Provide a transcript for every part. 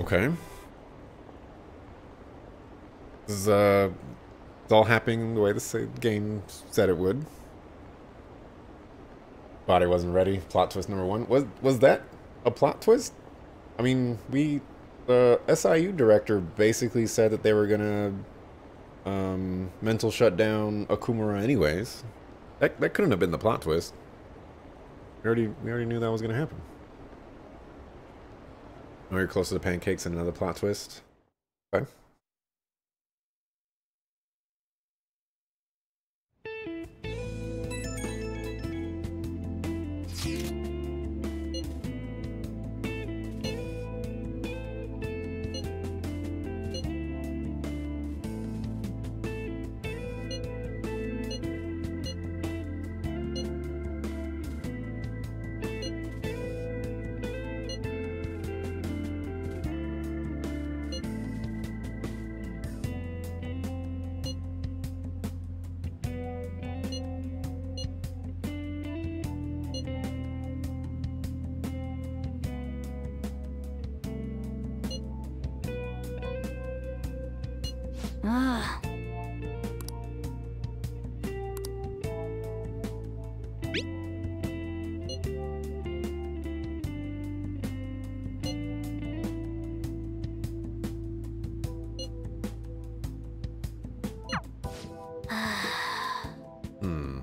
Okay. This is, it's all happening the way the game said it would. Body wasn't ready. Plot twist number one. Was that a plot twist? I mean, the SIU director basically said that they were gonna mental shut down Okumura anyways. That couldn't have been the plot twist. We already knew that was gonna happen. Now you're close to the pancakes and another plot twist. Okay. Ah. Hmm.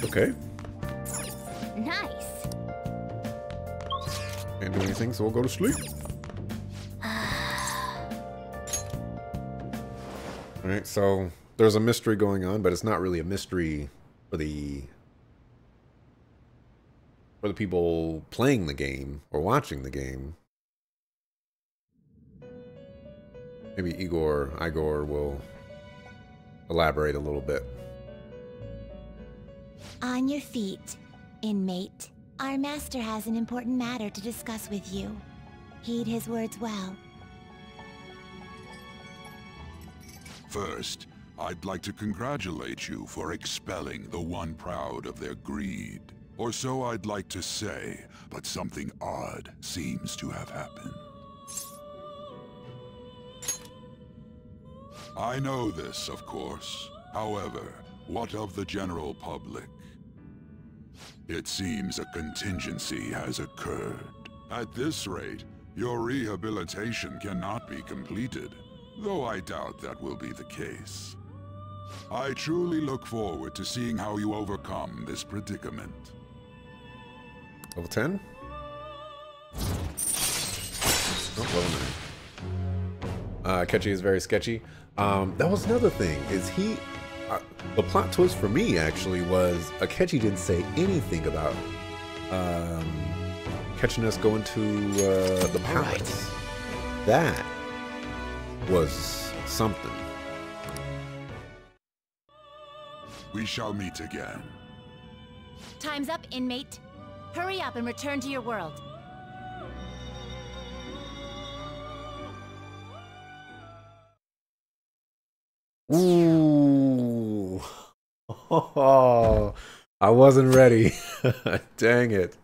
Okay. Nice. Can't do anything, so we'll go to sleep. Alright, so there's a mystery going on, but it's not really a mystery for the people playing the game or watching the game. Maybe Igor will elaborate a little bit. On your feet, inmate. Our master has an important matter to discuss with you. Heed his words well. First, I'd like to congratulate you for expelling the one proud of their greed. Or so I'd like to say, but something odd seems to have happened. I know this, of course. However, what of the general public? It seems a contingency has occurred. At this rate, your rehabilitation cannot be completed, though I doubt that will be the case. I truly look forward to seeing how you overcome this predicament. Level 10? Oh, level 9. Akechi is very sketchy. That was another thing, is the plot twist for me actually was Akechi didn't say anything about catching us going to the palace. Right. That was something. We shall meet again. Time's up, inmate. Hurry up and return to your world. Ooh. Oh, I wasn't ready. Dang it.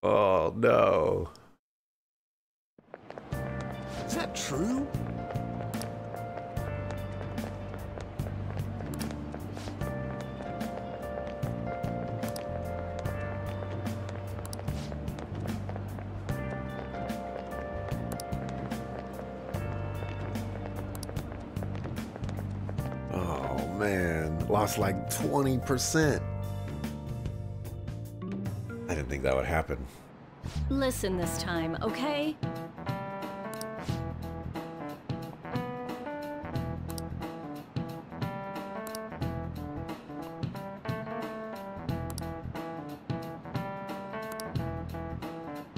Oh, no. Is that true? Oh, man. Lost like 20%. I didn't think that would happen. Listen this time, okay?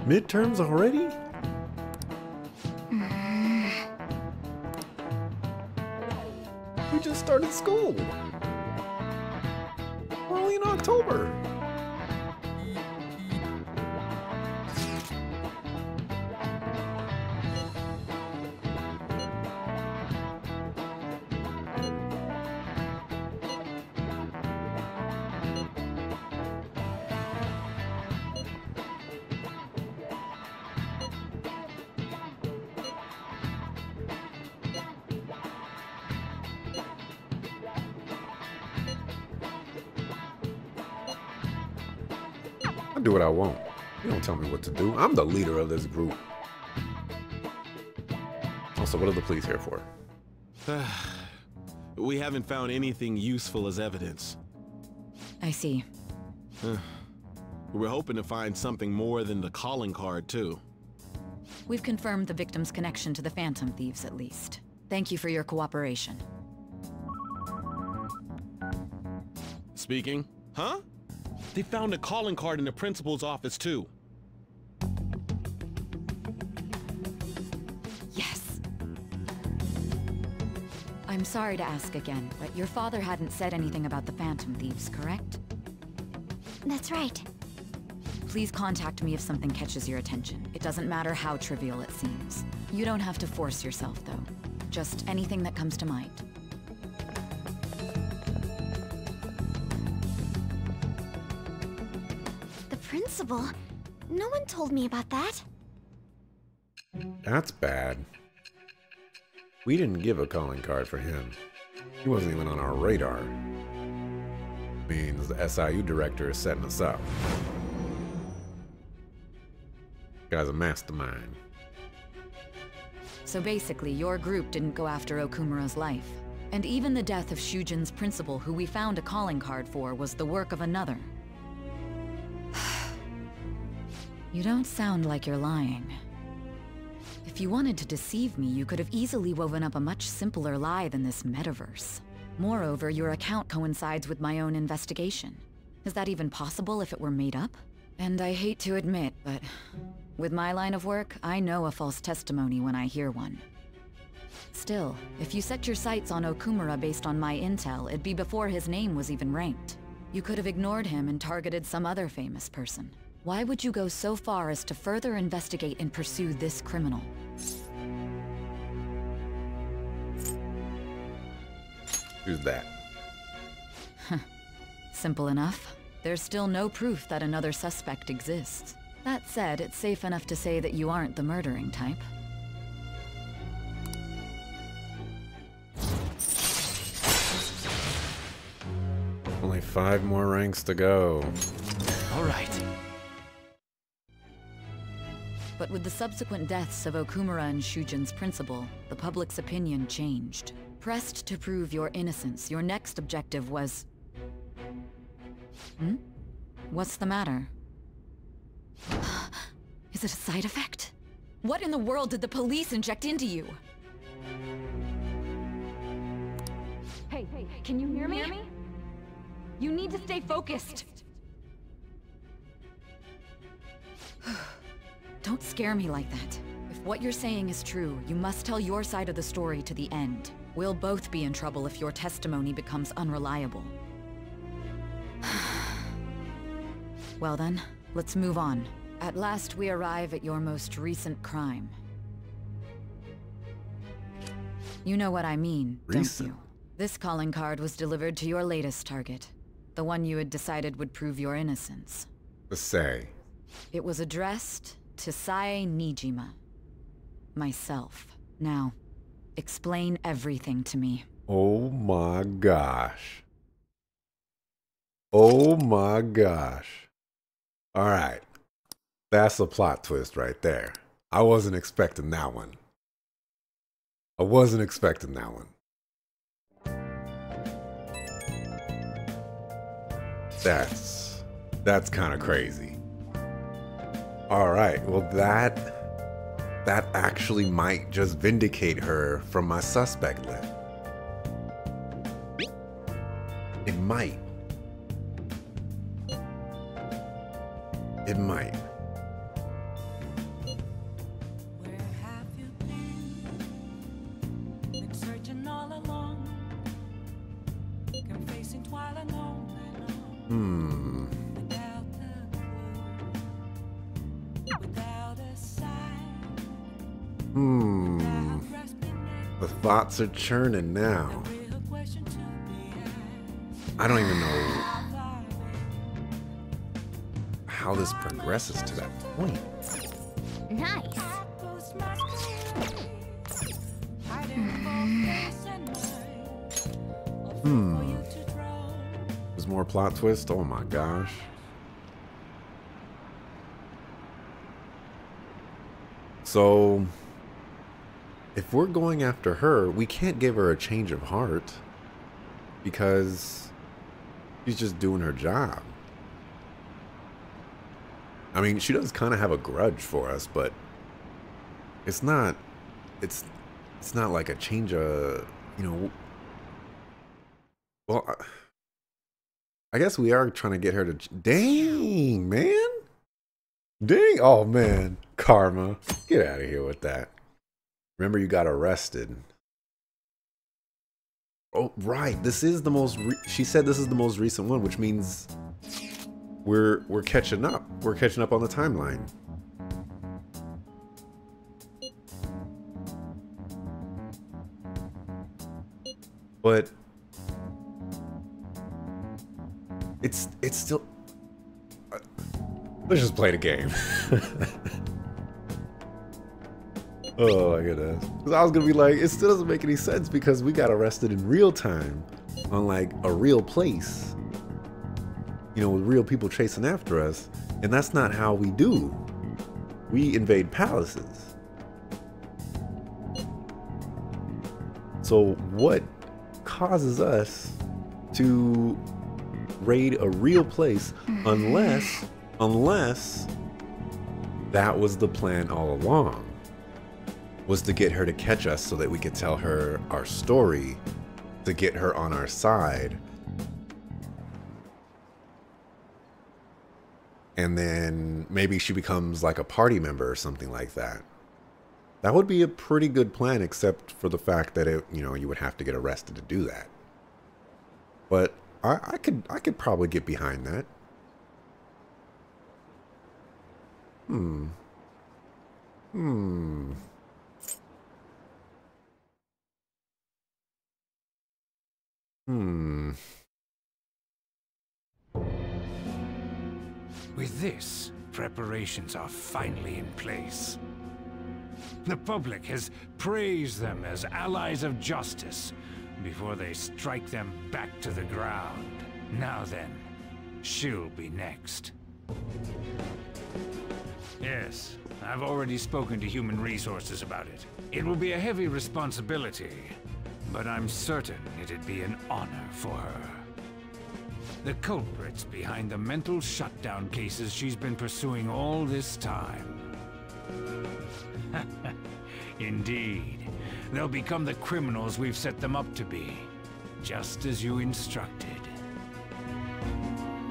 Midterms already? We just started school. We're only in October. do what I want. You don't tell me what to do. I'm the leader of this group. Also, what are the police here for? We haven't found anything useful as evidence. I see. We're hoping to find something more than the calling card, too. We've confirmed the victim's connection to the Phantom Thieves, at least. Thank you for your cooperation. Speaking? Huh? They found a calling card in the principal's office, too. Yes. I'm sorry to ask again, but your father hadn't said anything about the Phantom Thieves, correct? That's right. Please contact me if something catches your attention. It doesn't matter how trivial it seems. You don't have to force yourself, though. Just anything that comes to mind. The principal? No one told me about that. That's bad. We didn't give a calling card for him. He wasn't even on our radar. Means the SIU director is setting us up. Guy's a mastermind. So basically, your group didn't go after Okumura's life. And even the death of Shujin's principal, who we found a calling card for, was the work of another. You don't sound like you're lying. If you wanted to deceive me, you could have easily woven up a much simpler lie than this metaverse. Moreover, your account coincides with my own investigation. Is that even possible if it were made up? And I hate to admit, but with my line of work, I know a false testimony when I hear one. Still, if you set your sights on Okumura based on my intel, it'd be before his name was even ranked. You could have ignored him and targeted some other famous person. Why would you go so far as to further investigate and pursue this criminal? Who's that? Simple enough. There's still no proof that another suspect exists. That said, it's safe enough to say that you aren't the murdering type. Only 5 more ranks to go. All right. But with the subsequent deaths of Okumura and Shujin's principal, the public's opinion changed. Pressed to prove your innocence, your next objective was... What's the matter? Is it a side effect? What in the world did the police inject into you? Hey, can you hear me? You need to stay focused. Don't scare me like that. If what you're saying is true, you must tell your side of the story to the end. We'll both be in trouble if your testimony becomes unreliable. Well then, let's move on. At last we arrive at your most recent crime. You know what I mean, don't you? This calling card was delivered to your latest target. The one you had decided would prove your innocence. The Sei. It was addressed to Sae Nijima. Myself. Now, explain everything to me. Oh my gosh. Oh my gosh. Alright. That's a plot twist right there. I wasn't expecting that one. I wasn't expecting that one. That's kind of crazy. Alright, well that actually might just vindicate her from my suspect list. It might. It might. Where have you been searching all along, facing twilight on and on, without a clue, without a sign, without grasping it, The thoughts are churning now. real question to be asked. I don't even know Why how this progresses to that point. Nice. goes my spirit, hiding from face and mind, for you to draw. There's more plot twist. Oh my gosh. So, if we're going after her, we can't give her a change of heart because she's just doing her job. I mean, she does kind of have a grudge for us, but it's not like a change of, you know. Well, I guess we are trying to get her to. Dang, man. Dang. Oh, man. Karma. Get out of here with that. Remember, you got arrested. Oh, right. This is the most. She said this is the most recent one, which means we're catching up. We're catching up on the timeline. But it's still. Let's just play the game. Oh my goodness. Because I was gonna be like, it still doesn't make any sense because we got arrested in real time on like a real place. You know, with real people chasing after us. And that's not how we do. We invade palaces. So what causes us to raid a real place unless that was the plan all along, was to get her to catch us so that we could tell her our story, to get her on our side, and then maybe she becomes like a party member or something like that. That would be a pretty good plan, except for the fact that you would have to get arrested to do that. But I could probably get behind that. With this, preparations are finally in place. The public has praised them as allies of justice before they strike them back to the ground. Now then, she'll be next. Yes, I've already spoken to Human Resources about it. It will be a heavy responsibility, but I'm certain it'd be an honor for her. The culprits behind the mental shutdown cases she's been pursuing all this time. Indeed. They'll become the criminals we've set them up to be, just as you instructed.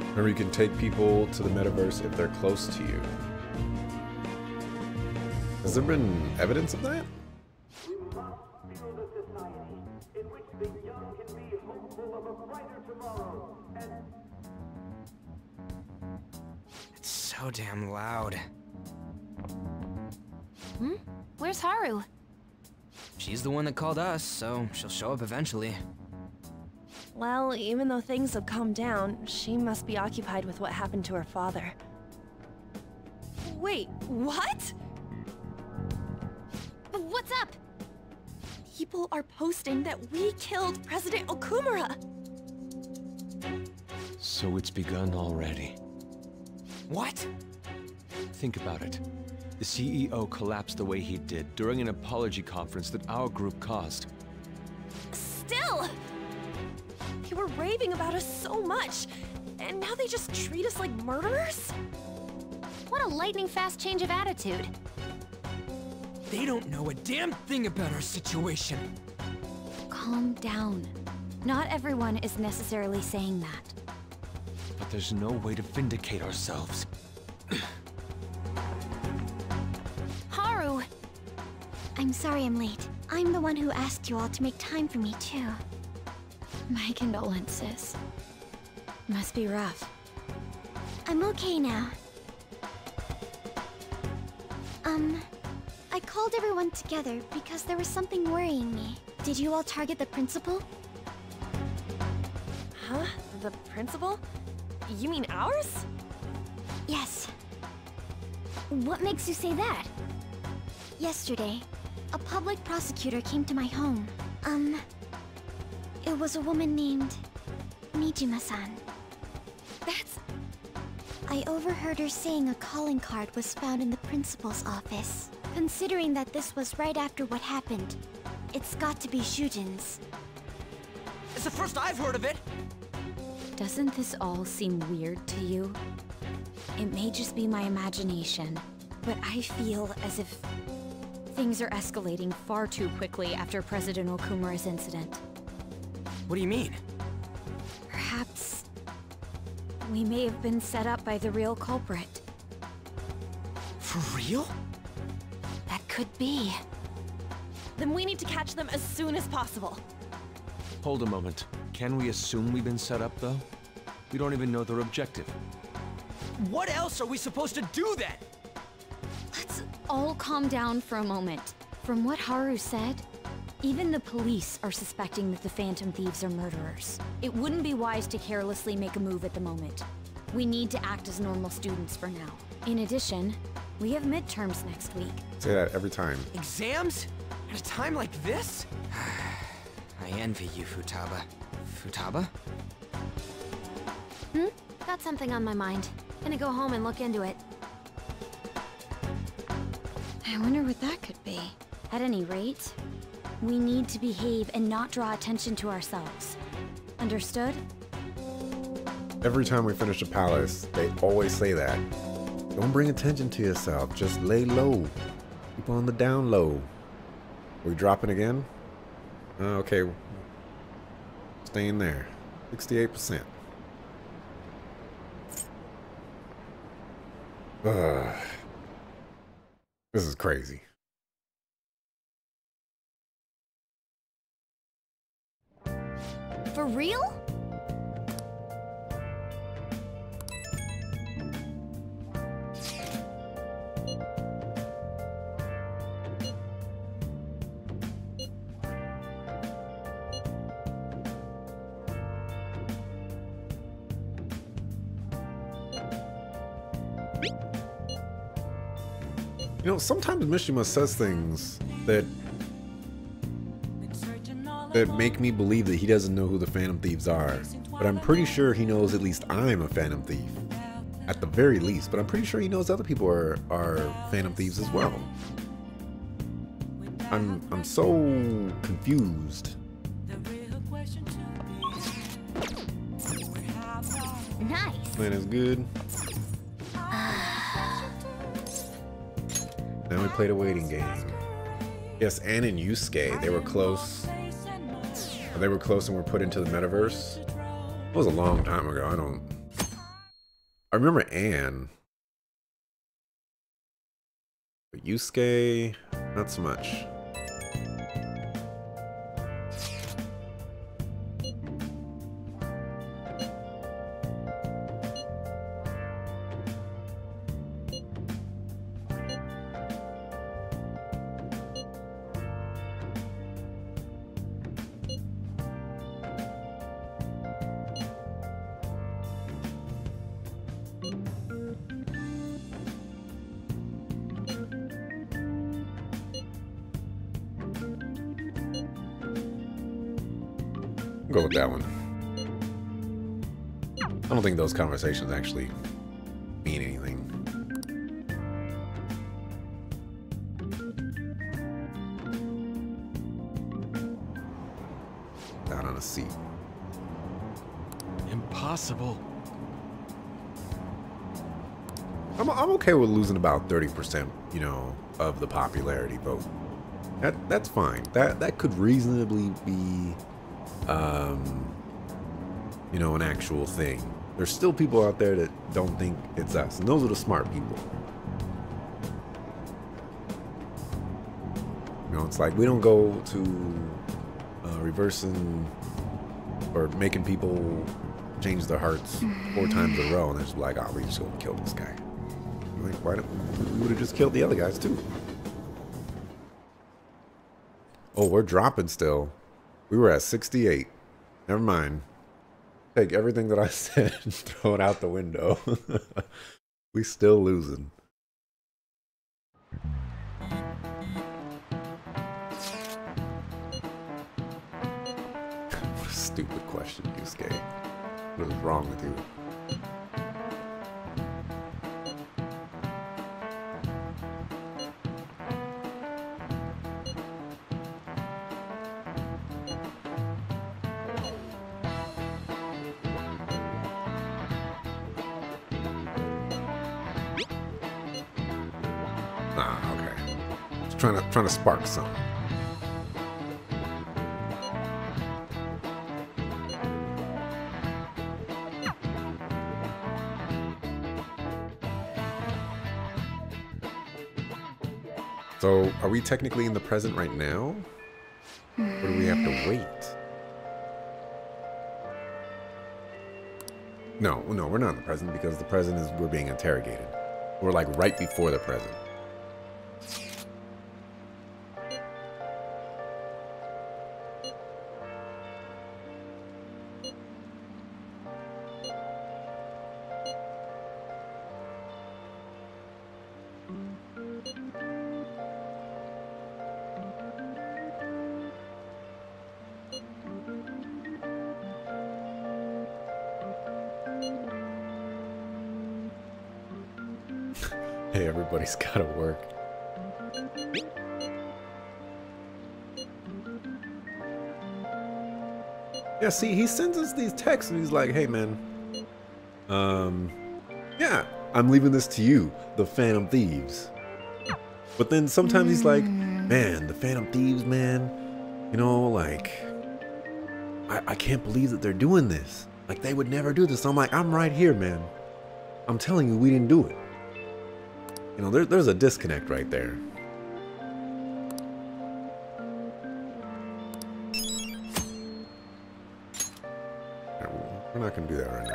Remember, you can take people to the metaverse if they're close to you. Has there been evidence of that? It's so damn loud. Where's Haru? She's the one that called us, so she'll show up eventually. Well, even though things have calmed down, she must be occupied with what happened to her father. Wait, what? What's up? People are posting that we killed President Okumura! So it's begun already. What? Think about it. The CEO collapsed the way he did during an apology conference that our group caused. Still! They were raving about us so much, and now they just treat us like murderers? What a lightning-fast change of attitude. They don't know a damn thing about our situation. Calm down. Not everyone is necessarily saying that. But there's no way to vindicate ourselves. Haru! I'm sorry I'm late. I'm the one who asked you all to make time for me, too. My condolences. Must be rough. I'm okay now. I called everyone together because there was something worrying me. Did you all target the principal? Huh? The principal? You mean ours? Yes. What makes you say that? Yesterday, a public prosecutor came to my home. It was a woman named Nijima-san. That's... I overheard her saying a calling card was found in the principal's office. Considering that this was right after what happened, it's got to be Shujin's. It's the first I've heard of it! Doesn't this all seem weird to you? It may just be my imagination, but I feel as if things are escalating far too quickly after President Okumura's incident. What do you mean? Perhaps we may have been set up by the real culprit. For real? That could be. Then we need to catch them as soon as possible. Hold a moment. Can we assume we've been set up, though? We don't even know their objective. What else are we supposed to do then? Let's all calm down for a moment. From what Haru said, even the police are suspecting that the Phantom Thieves are murderers. It wouldn't be wise to carelessly make a move at the moment. We need to act as normal students for now. In addition, we have midterms next week. Say that every time. Exams? At a time like this? I envy you, Futaba. Futaba? Got something on my mind. Gonna go home and look into it. I wonder what that could be. At any rate, we need to behave and not draw attention to ourselves. Understood? Every time we finish a palace, they always say that. Don't bring attention to yourself. Just lay low. Keep on the down low. We dropping again? Okay. Staying there. 68%. This is crazy. For real? You know, sometimes Mishima says things that make me believe that he doesn't know who the Phantom Thieves are. But I'm pretty sure he knows at least I'm a Phantom Thief. At the very least. But I'm pretty sure he knows other people are Phantom Thieves as well. I'm so confused. Nice. Man, it's good. Now we played a waiting game. Yes, Ann and Yusuke, they were close. They were close and were put into the metaverse. It was a long time ago. I remember Ann. But Yusuke, not so much. Go with that one. I don't think those conversations actually mean anything. Down on a seat. Impossible. I'm okay with losing about 30%, you know, of the popularity vote. That's fine. That could reasonably be you know, an actual thing. There's still people out there that don't think it's us, and those are the smart people. You know, it's like we don't go to reversing or making people change their hearts 4 times in a row, and they're just like, oh, we just gonna kill this guy. Like, why don't we would have just killed the other guys too? Oh, we're dropping still. We were at 68. Never mind. Take everything that I said and throw it out the window. We still losing. What a stupid question, Yusuke. What is wrong with you? trying to spark something. So, are we technically in the present right now? Or do we have to wait? No, we're not in the present because the present is we're being interrogated. We're like right before the present. Hey, everybody's gotta work. Yeah, see, he sends us these texts and he's like, hey, man. Yeah, I'm leaving this to you, the Phantom Thieves. But then sometimes he's like, man, the Phantom Thieves, man. You know, like, I can't believe that they're doing this. Like, they would never do this. I'm like, I'm right here, man. I'm telling you, we didn't do it. You know, there's a disconnect right there. We're not going to do that right now.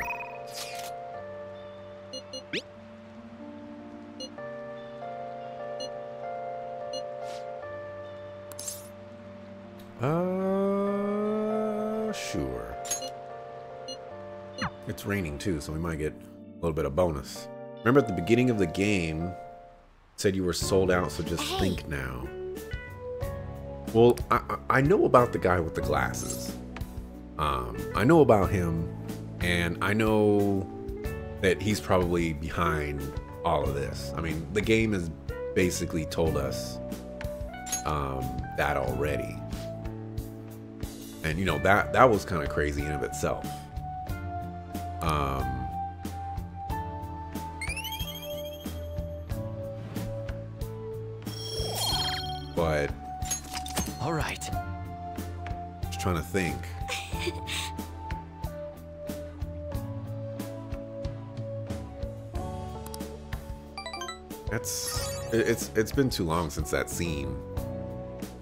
Sure. It's raining too, so we might get a little bit of bonus. Remember at the beginning of the game, it said you were sold out, so just think now. Well, I know about the guy with the glasses. I know about him, and I know that he's probably behind all of this. I mean, the game has basically told us that already. And, you know, that was kind of crazy in of itself. But... all right. Just trying to think. It's been too long since that scene.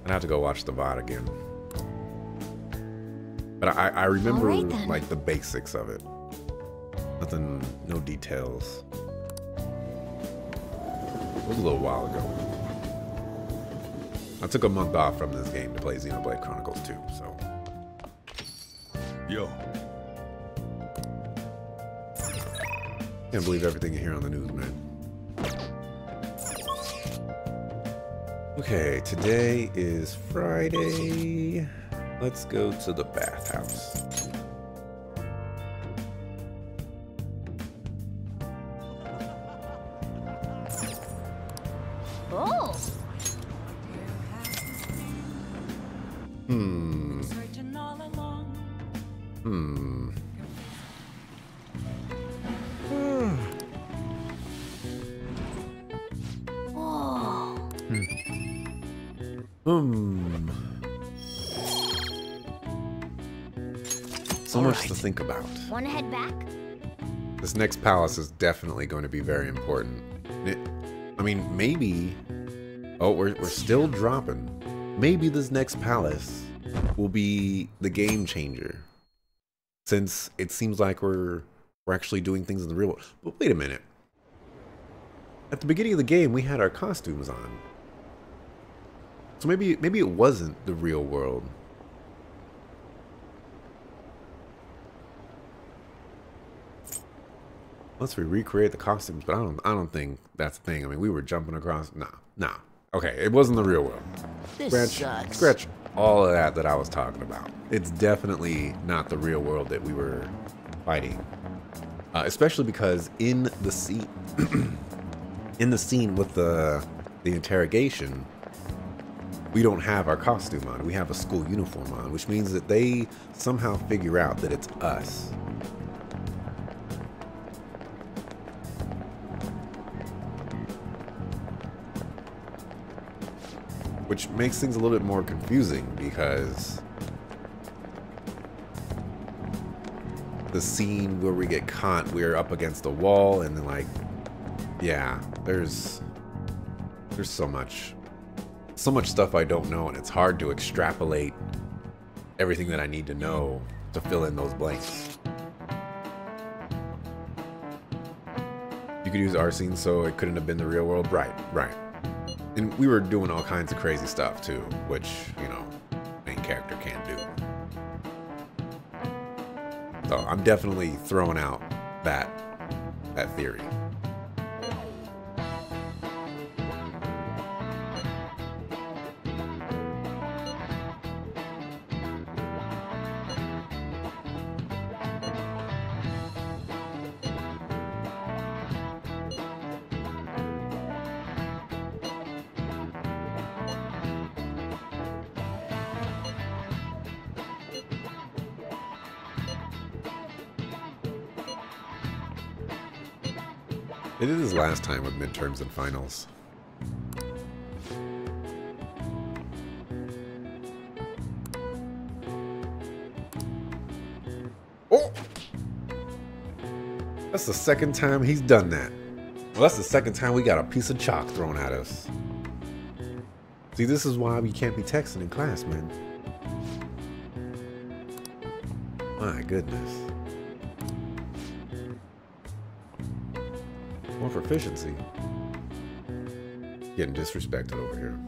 I'd have to go watch the VOD again. But I remember right, like the basics of it. Nothing, no details. It was a little while ago. I took a month off from this game to play Xenoblade Chronicles 2, so. Yo. Can't believe everything you hear on the news, man. Okay, today is Friday. Let's go to the bathhouse. Oh. So much to think about. Wanna head back? This next palace is definitely going to be very important. I mean, maybe... Oh, we're still dropping. Maybe this next palace will be the game changer. Since it seems like we're actually doing things in the real world. But wait a minute. At the beginning of the game, we had our costumes on. So maybe it wasn't the real world. Unless we recreate the costumes, but I don't think that's the thing. I mean, we were jumping across. Nah. Okay, it wasn't the real world. Scratch all of that I was talking about. It's definitely not the real world that we were fighting. Especially because in the scene, with the interrogation, we don't have our costume on. We have a school uniform on, which means that they somehow figure out that it's us. which makes things a little bit more confusing because the scene where we get caught, we're up against the wall, and then like, yeah, there's so much stuff I don't know, and it's hard to extrapolate everything that I need to know to fill in those blanks. You could use our scene so it couldn't have been the real world. Right. And we were doing all kinds of crazy stuff too, which, you know, main character can't do. So I'm definitely throwing out that theory. It is his last time with midterms and finals. Oh! That's the second time he's done that. Well, that's the second time we got a piece of chalk thrown at us. See, this is why we can't be texting in class, man. My goodness. More proficiency. Getting disrespected over here.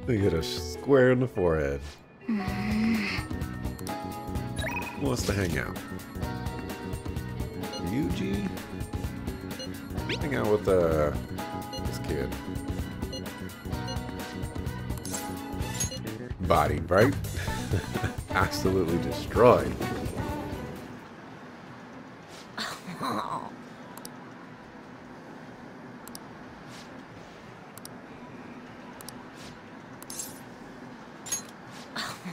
They hit us square in the forehead. Who wants to hang out? Yuji? Hang out with this kid. Body, right? Absolutely destroyed.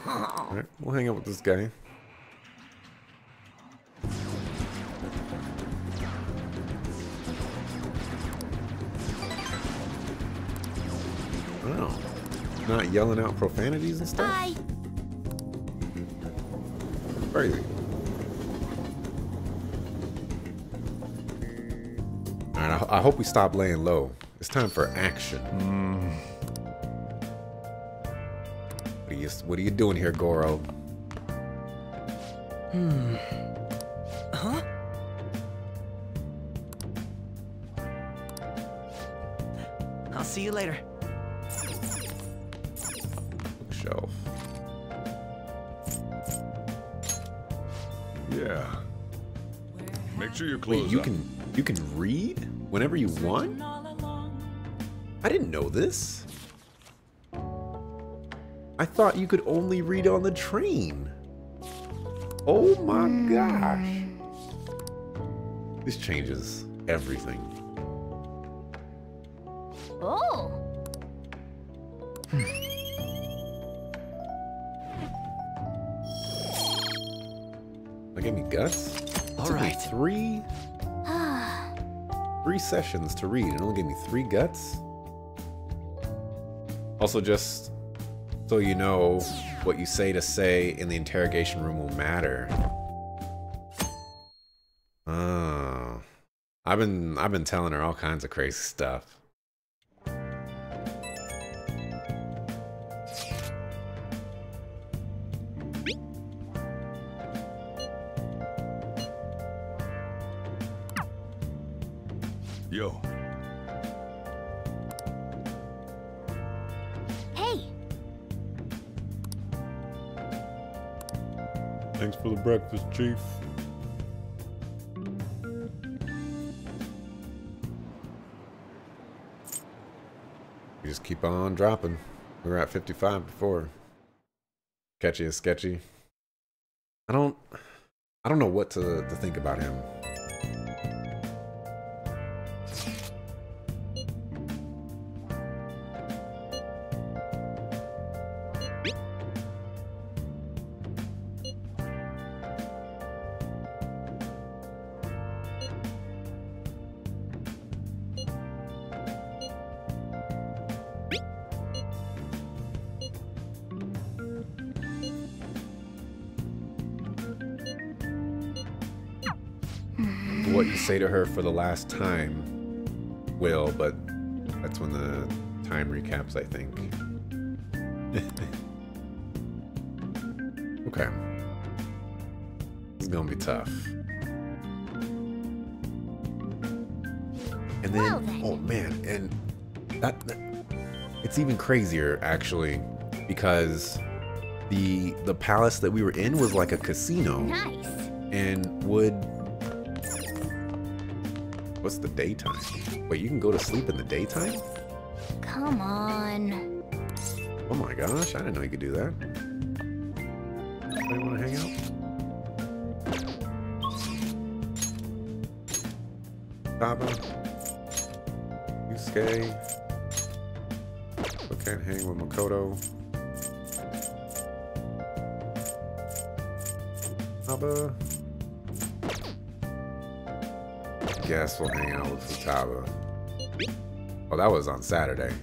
Alright, we'll hang out with this guy. Oh, not yelling out profanities and stuff? Bye. Crazy. Alright, I hope we stop laying low. It's time for action. What are you doing here, Goro? Huh? I'll see you later. Bookshelf. Yeah. Make sure your clothes Wait, you can read whenever you want? I didn't know this. I thought you could only read on the train. Oh my gosh. This changes everything. Oh. That gave me guts? All right. Three sessions to read. It only gave me 3 guts. Also, just so you know, what you say in the interrogation room will matter. I've been telling her all kinds of crazy stuff. Yo. Hey. Thanks for the breakfast, Chief. You just keep on dropping. We were at 55 before. Catchy is sketchy. I don't know what to think about him. what you say to her for the last time, Will, but that's when the time recaps, I think. Okay. It's gonna be tough. And then, oh man, and that it's even crazier actually, because the palace that we were in was like a casino. Nice. And would, what's the daytime? Wait, you can go to sleep in the daytime? Come on. Oh my gosh, I didn't know you could do that. Anybody want to hang out? Taba? Yusuke? Still can't hang with Makoto. Taba? Guess we'll hang out with Futaba. Oh, that was on Saturday.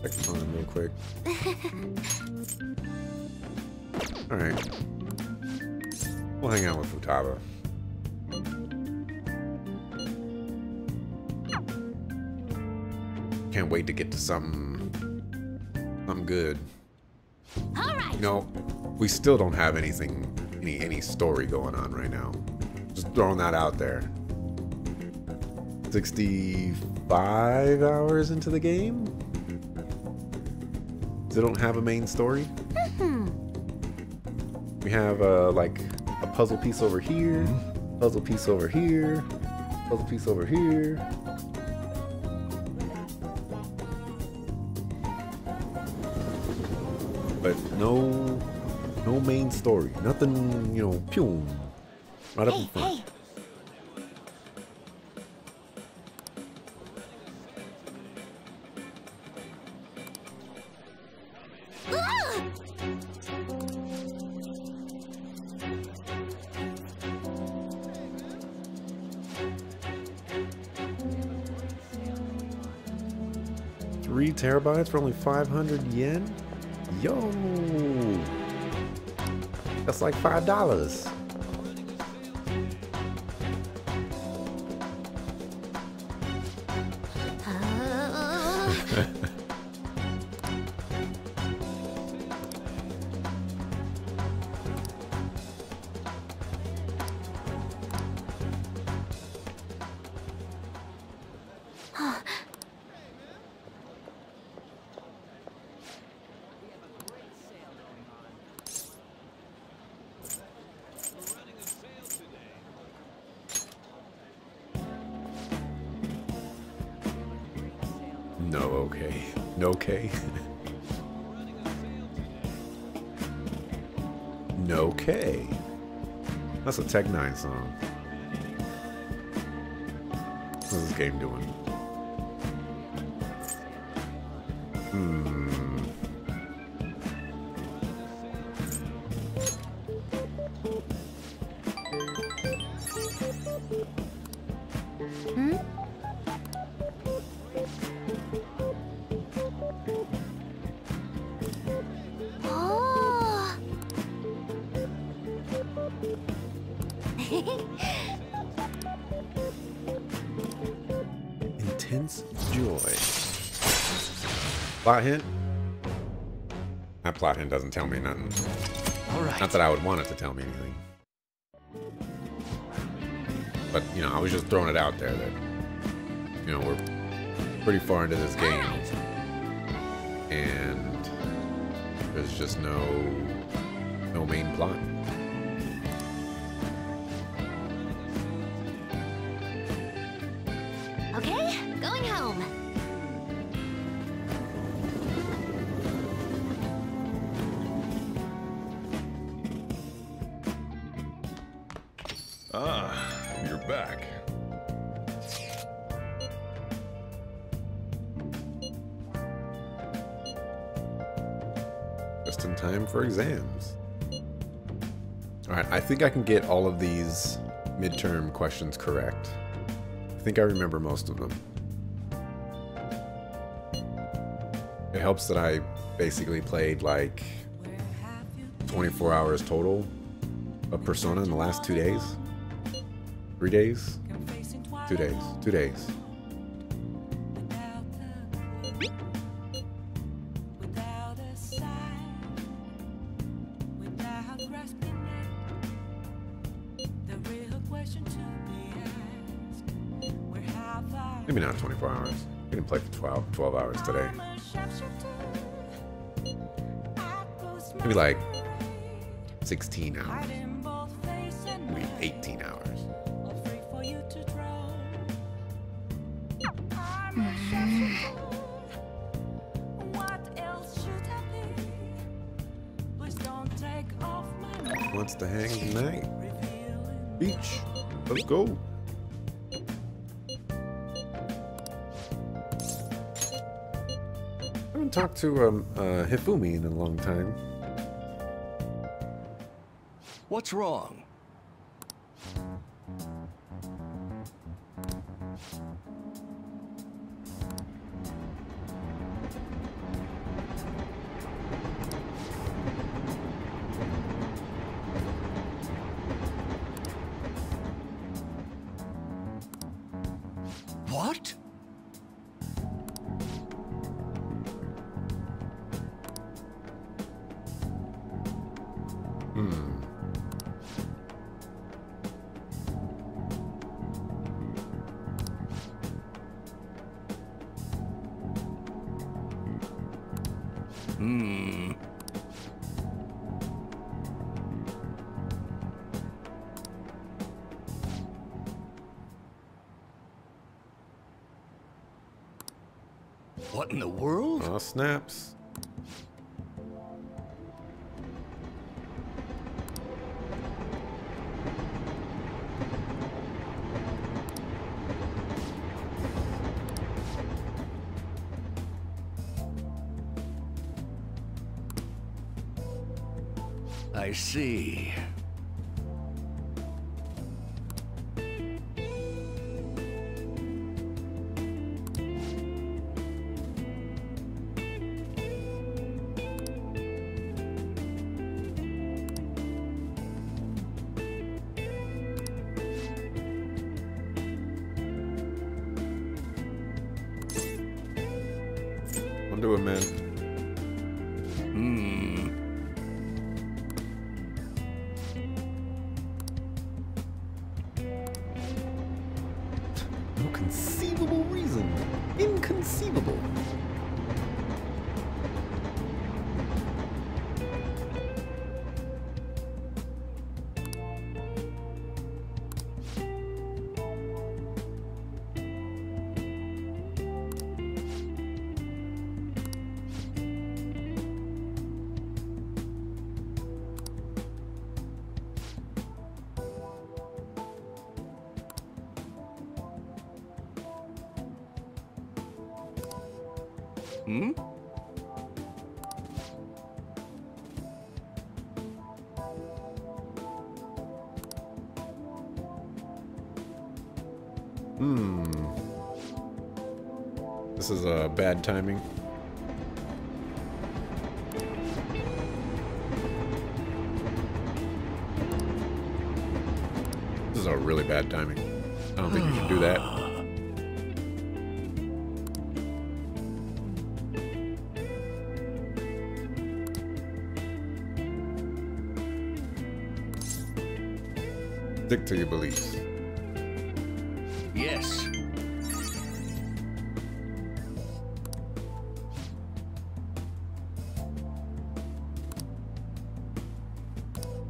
Check the phone real quick. Alright. We'll hang out with Futaba. Can't wait to get to something good. Alright. You know, we still don't have anything, any story going on right now. Just throwing that out there. 65 hours into the game? They don't have a main story. We have like a puzzle piece over here, puzzle piece over here, puzzle piece over here. But no main story. Nothing, you know, pew, right up in front. Terabytes for only 500 yen? Yo! That's like $5. Okay. Okay. That's a Tech 9 song. What's this game doing? Intense joy. Plot hint? That plot hint doesn't tell me nothing. Alright. Not that I would want it to tell me anything. But, you know, I was just throwing it out there that, you know, we're pretty far into this game. And there's just no main plot. Okay, going home. Ah, you're back. Just in time for exams. Alright, I think I can get all of these midterm questions correct. I think I remember most of them. It helps that I basically played like 24 hours total a Persona in the last 2 days? 3 days? 2 days. 2 days. Maybe not 24 hours. We didn't play for 12 hours today. Maybe like 16 hours. Maybe 18 hours. Wants to hang tonight? Beach. Let's go. I haven't talked to Hifumi in a long time. What's wrong? What? What in the world? Oh, snaps. I see. I'll do it, man. No conceivable reason. Inconceivable. This is bad timing. This is a really bad timing. I don't think you can do that. Stick to your beliefs. Yes.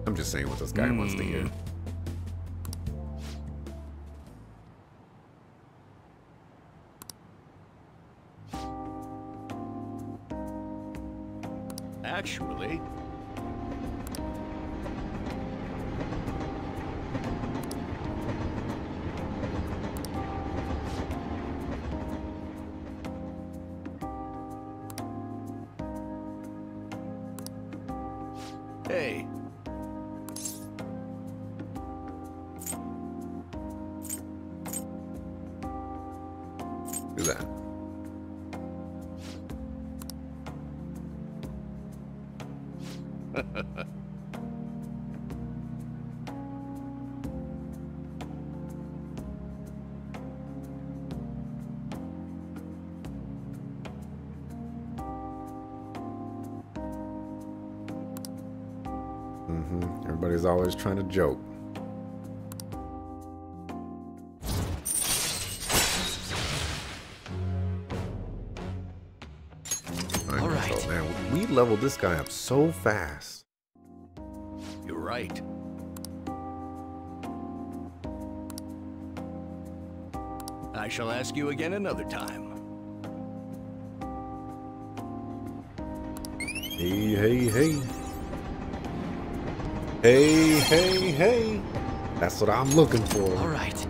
I'm just saying what this guy wants to hear. Actually, hey. Do that. Everybody's always trying to joke. All right. So, man, we leveled this guy up so fast. You're right. I shall ask you again another time. Hey, hey, hey. Hey, hey, hey. That's what I'm looking for. All right.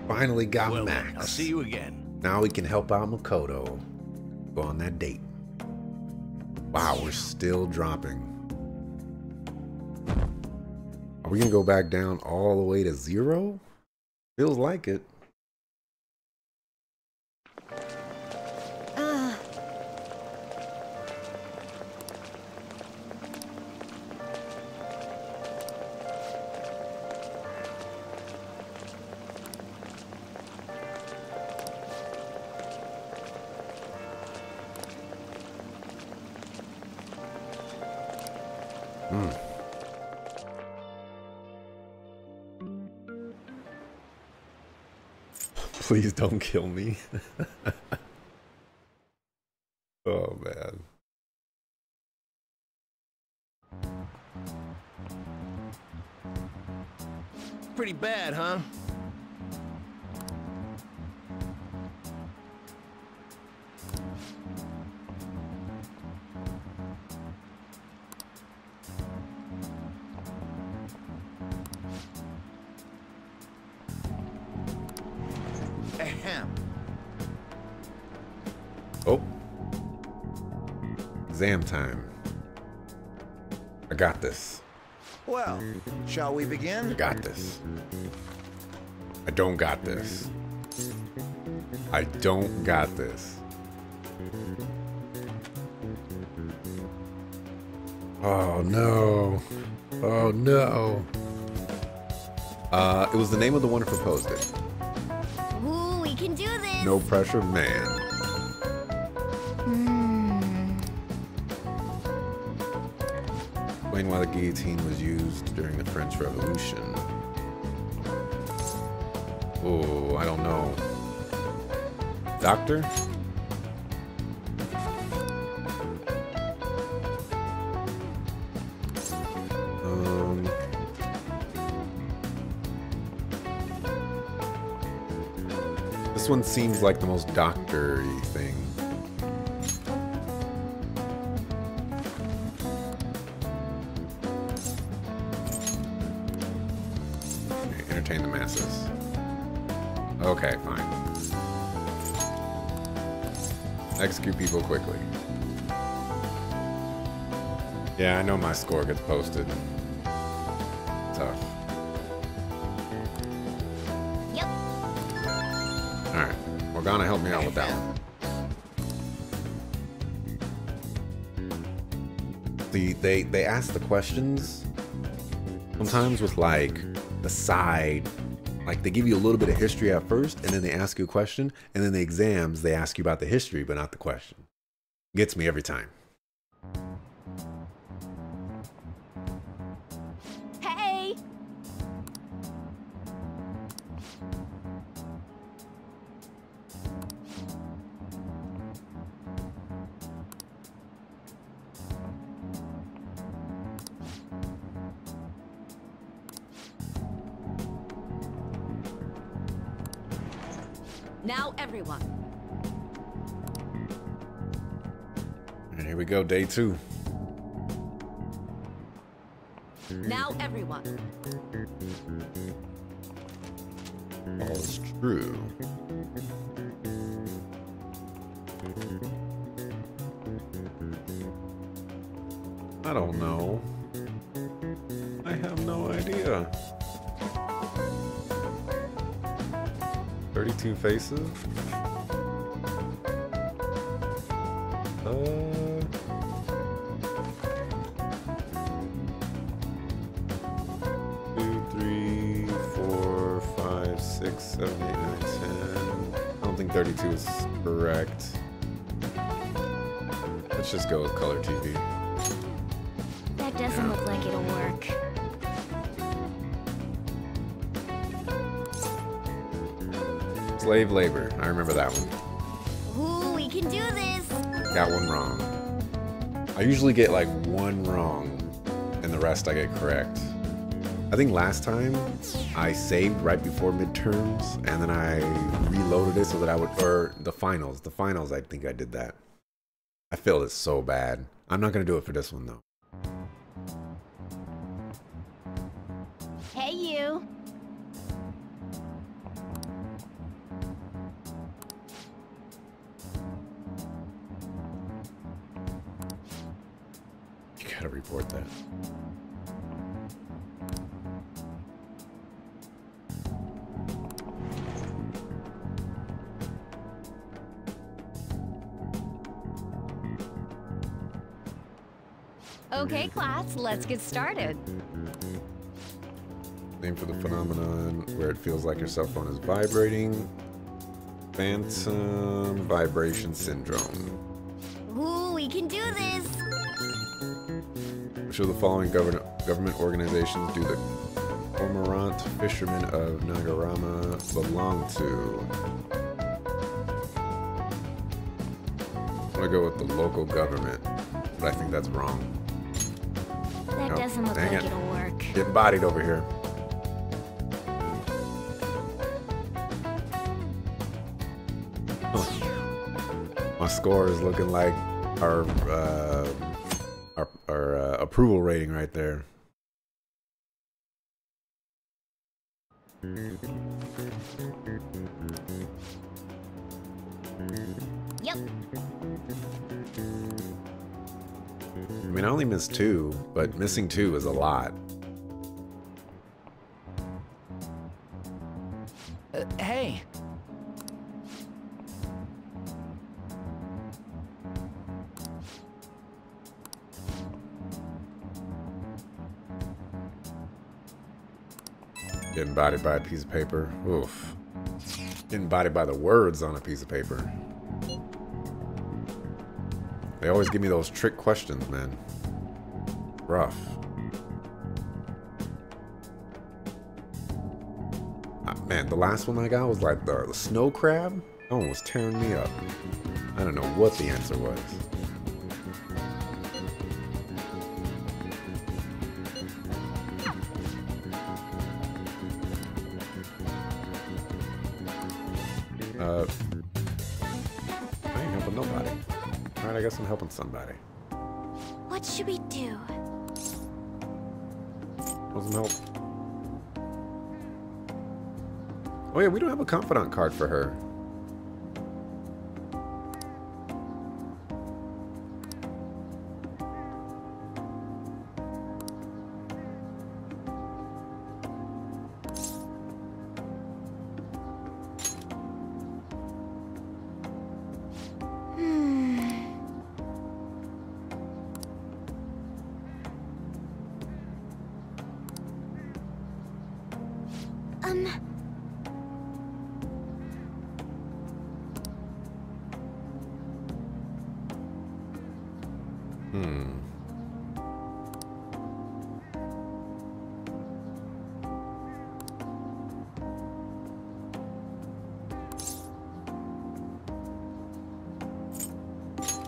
Finally got Well, Max. I'll see you again. Now we can help out Makoto. Go on that date. Wow, we're still dropping. Are we gonna go back down all the way to 0? Feels like it. Please don't kill me. Oh, man. Pretty bad, huh? Ahem. Oh. Exam time. I got this. Well, shall we begin? I got this. I don't got this. I don't got this. Oh no. Oh no. It was the name of the one who proposed it. Ooh, we can do this. No pressure, man. Explain why the guillotine was used during the French Revolution. Oh, I don't know. Doctor? This one seems like the most doctor-y thing. Okay, entertain the masses. Okay, fine. Execute people quickly. Yeah, I know my score gets posted. Tough. Yep. Alright, Morgana, help me out with that one. See, they ask the questions sometimes with like the side, like they give you a little bit of history at first and then they ask you a question, and then the exams they ask you about the history but not the question. Gets me every time. Hey! Now everyone. And here we go, day 2. Now everyone. All is true. I don't know. I have no idea. 32 faces? 2, 3, 4, 5, 6, 7, 8, 9, 10. I don't think 32 is correct. Let's just go with color TV. That doesn't look like it'll work. Slave labor. I remember that one. Ooh, we can do this. Got one wrong. I usually get like one wrong, and the rest I get correct. I think last time I saved right before midterms, and then I reloaded it so that I would, or the finals. The finals, I think I did that. I failed it so bad. I'm not gonna do it for this one though. Hey, you. You gotta report that. Okay, class, let's get started. Name for the phenomenon where it feels like your cell phone is vibrating. Phantom vibration syndrome. Ooh, we can do this. Which of the following government organizations do the Cormorant fishermen of Nagarama belong to? I'm gonna go with the local government, but I think that's wrong. That doesn't look like it'll work. Getting bodied over here. My score is looking like our approval rating right there. Yep. I mean, I only missed 2, but missing 2 is a lot. Hey. Getting bodied by a piece of paper. Oof. Getting bodied by the words on a piece of paper. They always give me those trick questions, man. Rough. Man, the last one I got was like the snow crab. That one was tearing me up. I don't know what the answer was. I ain't helping nobody. Alright, I guess I'm helping somebody. What should we do? Want some help? Oh yeah, we don't have a confidant card for her.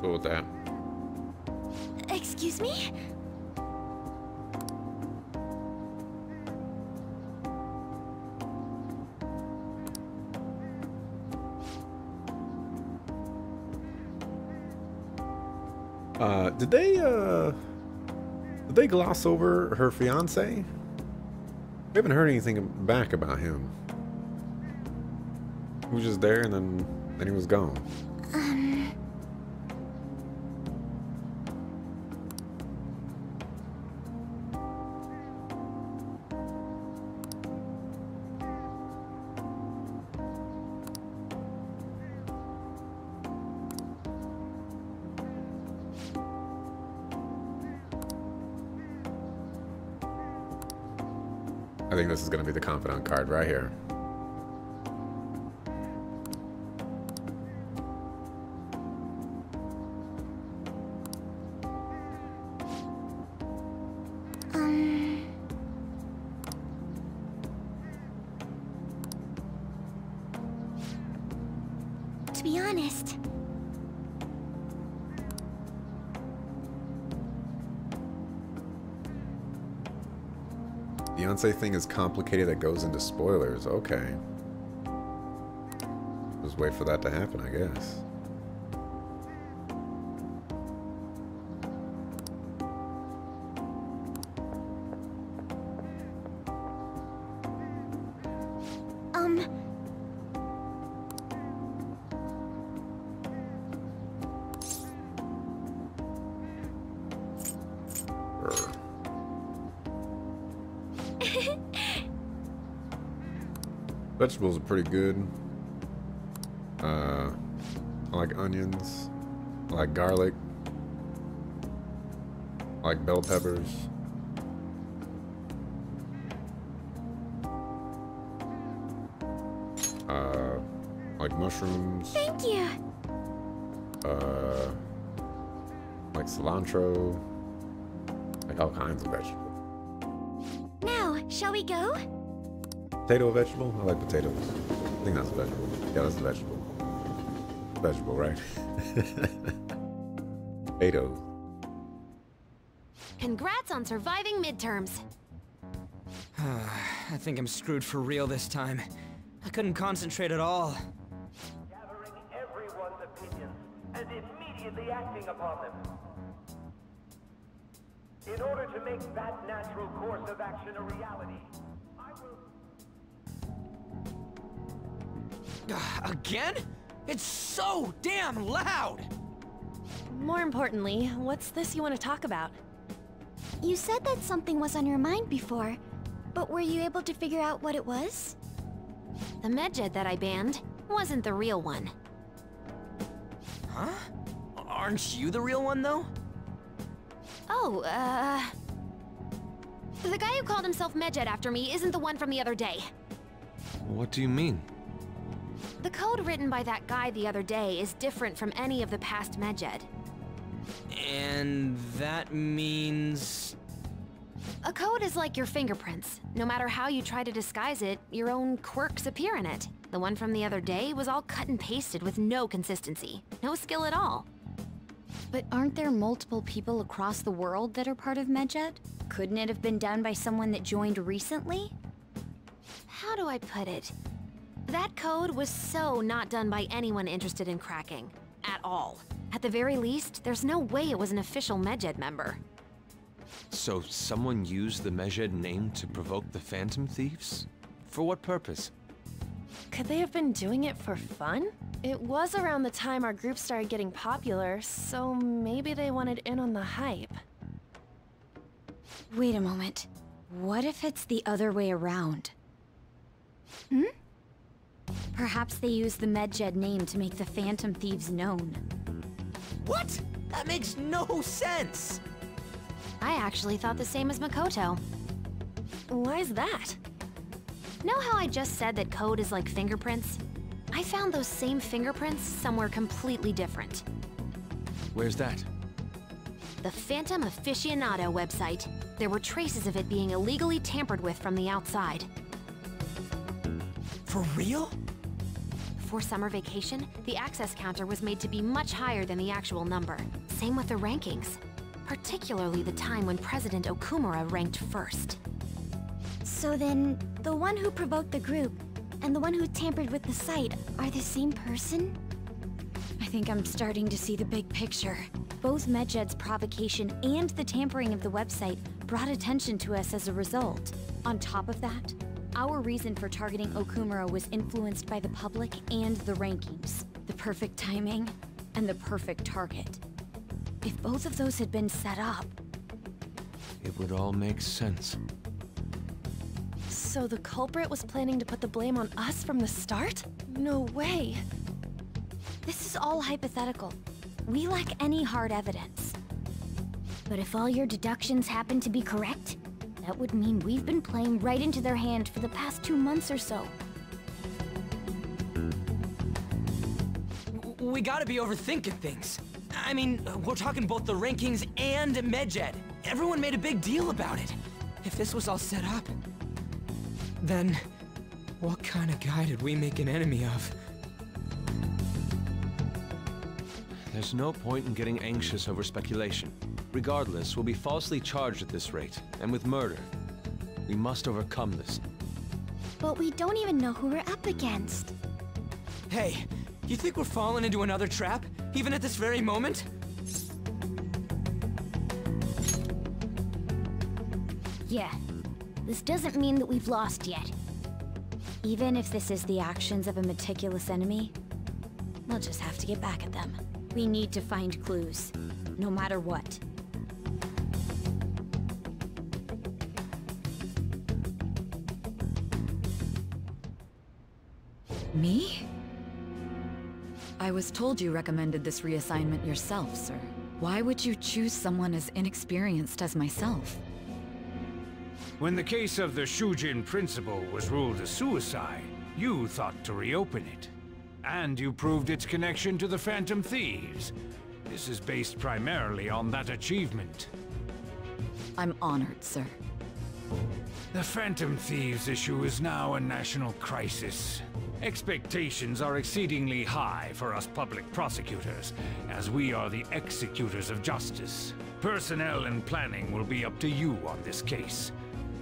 Go with that. Excuse me? Did they gloss over her fiance? We haven't heard anything back about him. He was just there and then he was gone. I think this is going to be the confidant card right here. be honest. Beyonce thing is complicated that goes into spoilers. Okay. Just wait for that to happen, I guess. Vegetables are pretty good. I like onions. I like garlic. I like bell peppers. I like mushrooms. Thank you. Like cilantro. Like all kinds of vegetables. Now, shall we go? Potato vegetable? I like potatoes. I think that's a vegetable. Yeah, that's a vegetable. Vegetable, right? Potatoes. Congrats on surviving midterms. I think I'm screwed for real this time. I couldn't concentrate at all. Gathering everyone's opinions and immediately acting upon them. In order to make that natural course of action a reality, I will... Again? It's so damn loud! More importantly, what's this you want to talk about? You said that something was on your mind before, but were you able to figure out what it was? The Medjed that I banned wasn't the real one. Huh? Aren't you the real one, though? Oh, the guy who called himself Medjed after me isn't the one from the other day. What do you mean? The code written by that guy the other day is different from any of the past Medjed. And that means... A code is like your fingerprints. No matter how you try to disguise it, your own quirks appear in it. The one from the other day was all cut and pasted with no consistency. No skill at all. But aren't there multiple people across the world that are part of Medjed? Couldn't it have been done by someone that joined recently? How do I put it? That code was so not done by anyone interested in cracking. At all. At the very least, there's no way it was an official Medjed member. So someone used the Medjed name to provoke the Phantom Thieves? For what purpose? Could they have been doing it for fun? It was around the time our group started getting popular, so maybe they wanted in on the hype. Wait a moment. What if it's the other way around? Hmm? Perhaps they used the Medjed name to make the Phantom Thieves known. What? That makes no sense! I actually thought the same as Makoto. Why's that? Know how I just said that code is like fingerprints? I found those same fingerprints somewhere completely different. Where's that? The Phantom Aficionado website. There were traces of it being illegally tampered with from the outside. For real? For summer vacation, the access counter was made to be much higher than the actual number. Same with the rankings. Particularly the time when President Okumura ranked first. So then, the one who provoked the group and the one who tampered with the site are the same person? I think I'm starting to see the big picture. Both Medjed's provocation and the tampering of the website brought attention to us as a result. On top of that, our reason for targeting Okumura was influenced by the public and the rankings. The perfect timing and the perfect target. If both of those had been set up... It would all make sense. So the culprit was planning to put the blame on us from the start? No way. This is all hypothetical. We lack any hard evidence. But if all your deductions happen to be correct, that would mean we've been playing right into their hand for the past 2 months or so. We gotta be overthinking things. I mean, we're talking both the rankings and Medjed. Everyone made a big deal about it. If this was all set up, then what kind of guy did we make an enemy of? There's no point in getting anxious over speculation. Regardless, we'll be falsely charged at this rate, and with murder. We must overcome this. But we don't even know who we're up against. Hey, you think we're falling into another trap, even at this very moment? Yeah, this doesn't mean that we've lost yet. Even if this is the actions of a meticulous enemy, we'll just have to get back at them. We need to find clues, no matter what. Me? I was told you recommended this reassignment yourself, sir. Why would you choose someone as inexperienced as myself? When the case of the Shujin principal was ruled a suicide, you thought to reopen it. And you proved its connection to the Phantom Thieves. This is based primarily on that achievement. I'm honored, sir. The Phantom Thieves issue is now a national crisis. Expectations are exceedingly high for us public prosecutors, as we are the executors of justice. Personnel and planning will be up to you on this case.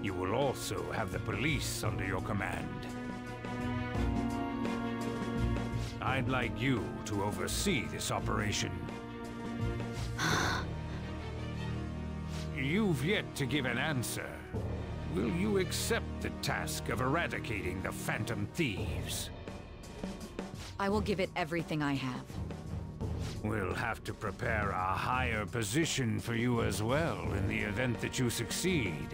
You will also have the police under your command. I'd like you to oversee this operation. You've yet to give an answer. Will you accept the task of eradicating the Phantom Thieves? I will give it everything I have. We'll have to prepare a higher position for you as well in the event that you succeed.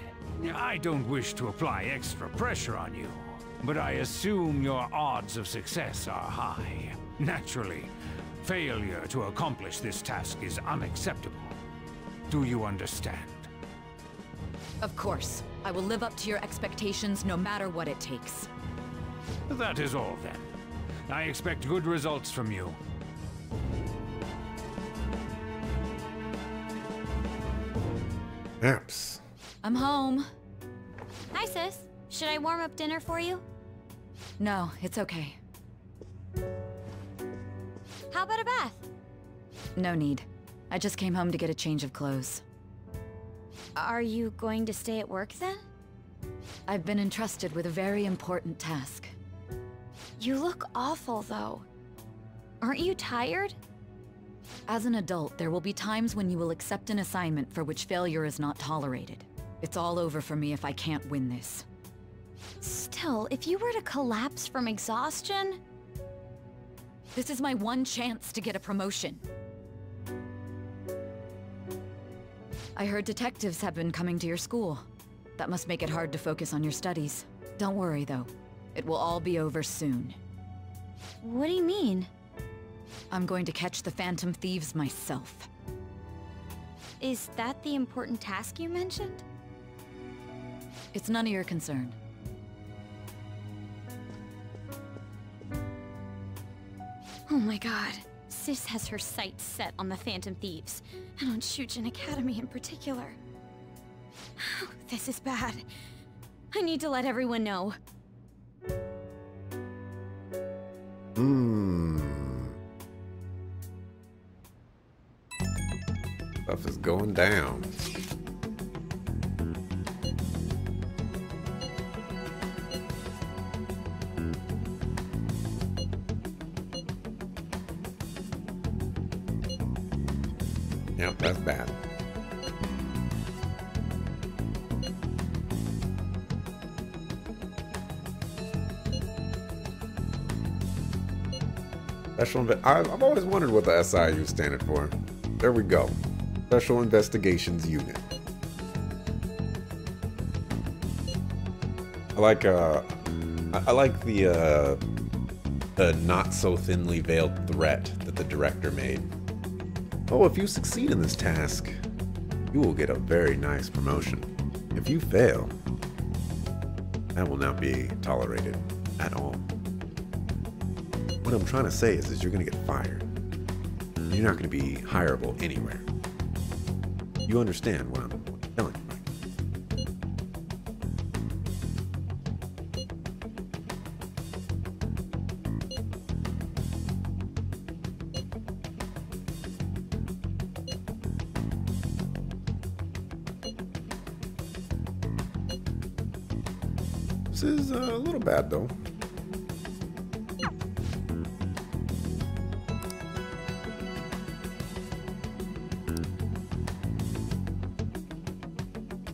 I don't wish to apply extra pressure on you, but I assume your odds of success are high. Naturally, failure to accomplish this task is unacceptable. Do you understand? Of course. I will live up to your expectations no matter what it takes. That is all then. I expect good results from you. Apps. I'm home. Hi, sis. Should I warm up dinner for you? No, it's okay. How about a bath? No need. I just came home to get a change of clothes. Are you going to stay at work then? I've been entrusted with a very important task. You look awful, though. Aren't you tired? As an adult, there will be times when you will accept an assignment for which failure is not tolerated. It's all over for me if I can't win this. Still, if you were to collapse from exhaustion... This is my one chance to get a promotion. I heard detectives have been coming to your school. That must make it hard to focus on your studies. Don't worry, though. It will all be over soon. What do you mean? I'm going to catch the Phantom Thieves myself. Is that the important task you mentioned? It's none of your concern. Oh my god. Sis has her sights set on the Phantom Thieves, and on Shujin Academy in particular. This is bad. I need to let everyone know. Stuff is going down. Yep, that's bad. I've always wondered what the SIU standard for. There we go. Special Investigations Unit. I like the not so thinly veiled threat that the director made. Oh, if you succeed in this task, you will get a very nice promotion. If you fail, that will not be tolerated at all. What I'm trying to say is you're going to get fired. You're not going to be hireable anywhere. You understand what I'm telling you, right? This is a little bad though.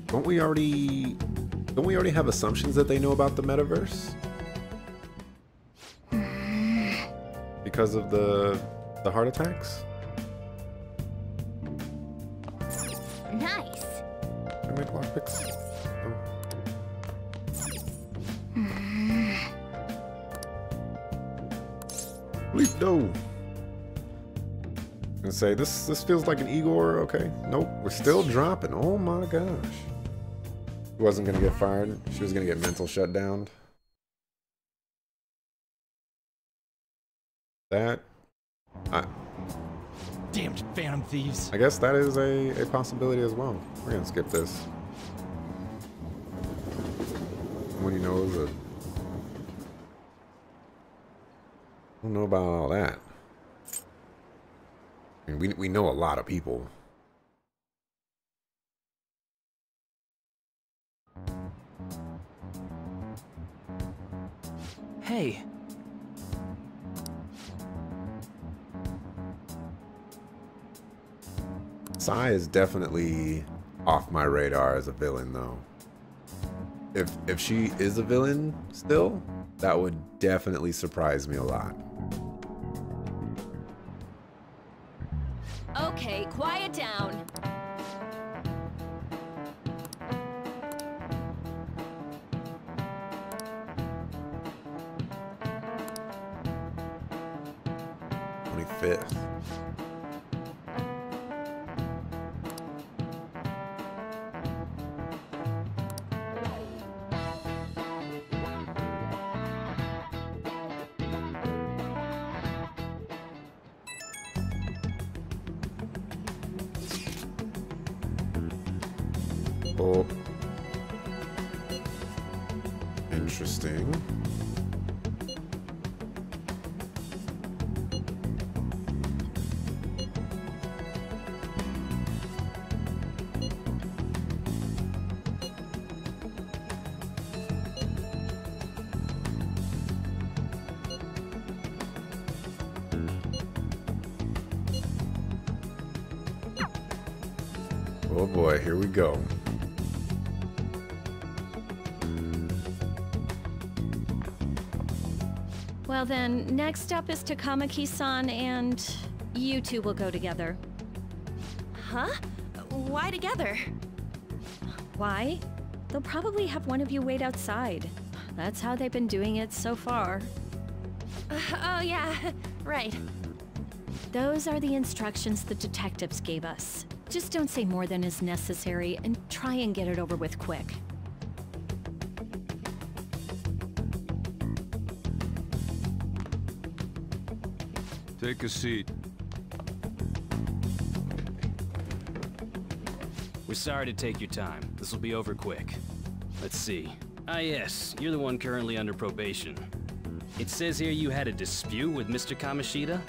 Don't we already have assumptions that they know about the metaverse? Because of the heart attacks? Nice. Can I make lockpicks? Please no. I'm gonna say this feels like an Igor. Okay, nope, we're still dropping. Oh my gosh. She wasn't gonna get fired. She was gonna get mental shut down. That Damned Phantom Thieves. I guess that is a possibility as well. We're gonna skip this. When you know the I don't know about all that. I mean, we know a lot of people. Hey. Sai is definitely off my radar as a villain, though. If she is a villain still, that would definitely surprise me a lot. Okay, quiet down. Fifth. Oh. Interesting. Oh boy, here we go. Well then, next up is Takamaki-san, and you two will go together. Huh? Why together? Why? They'll probably have one of you wait outside. That's how they've been doing it so far. Oh yeah, right. Those are the instructions the detectives gave us. Just don't say more than is necessary, and try and get it over with quick. Take a seat. We're sorry to take your time. This will be over quick. Let's see. Ah yes, you're the one currently under probation. It says here you had a dispute with Mr. Kamoshida?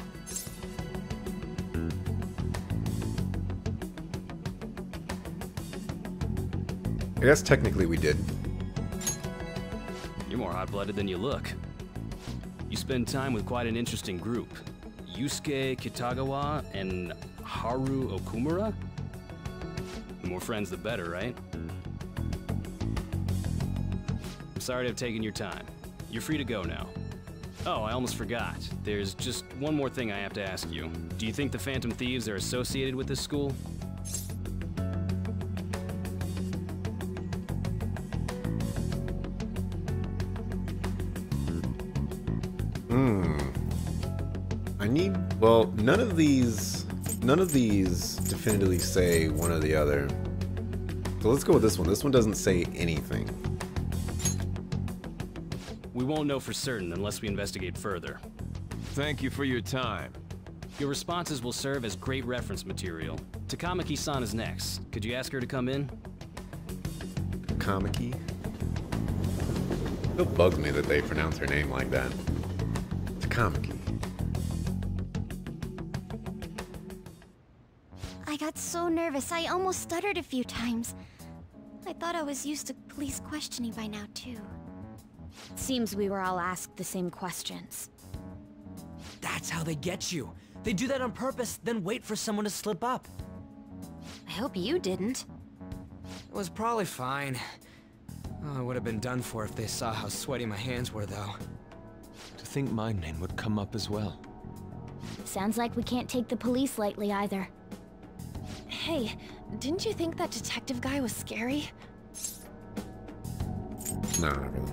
I guess technically we did. You're more hot-blooded than you look. You spend time with quite an interesting group. Yusuke Kitagawa and Haru Okumura? The more friends, the better, right? I'm sorry to have taken your time. You're free to go now. Oh, I almost forgot. There's just one more thing I have to ask you. Do you think the Phantom Thieves are associated with this school? Well, none of these definitively say one or the other. So let's go with this one. This one doesn't say anything. We won't know for certain unless we investigate further. Thank you for your time. Your responses will serve as great reference material. Takamaki-san is next. Could you ask her to come in? Takamaki? It bugs me that they pronounce her name like that. Takamaki. I got so nervous, I almost stuttered a few times. I thought I was used to police questioning by now, too. seems we were all asked the same questions. That's how they get you. They do that on purpose, then wait for someone to slip up. I hope you didn't. It was probably fine. Oh, I would have been done for if they saw how sweaty my hands were, though. To think my name would come up as well. Sounds like we can't take the police lightly either. Hey, didn't you think that detective guy was scary? No, not really.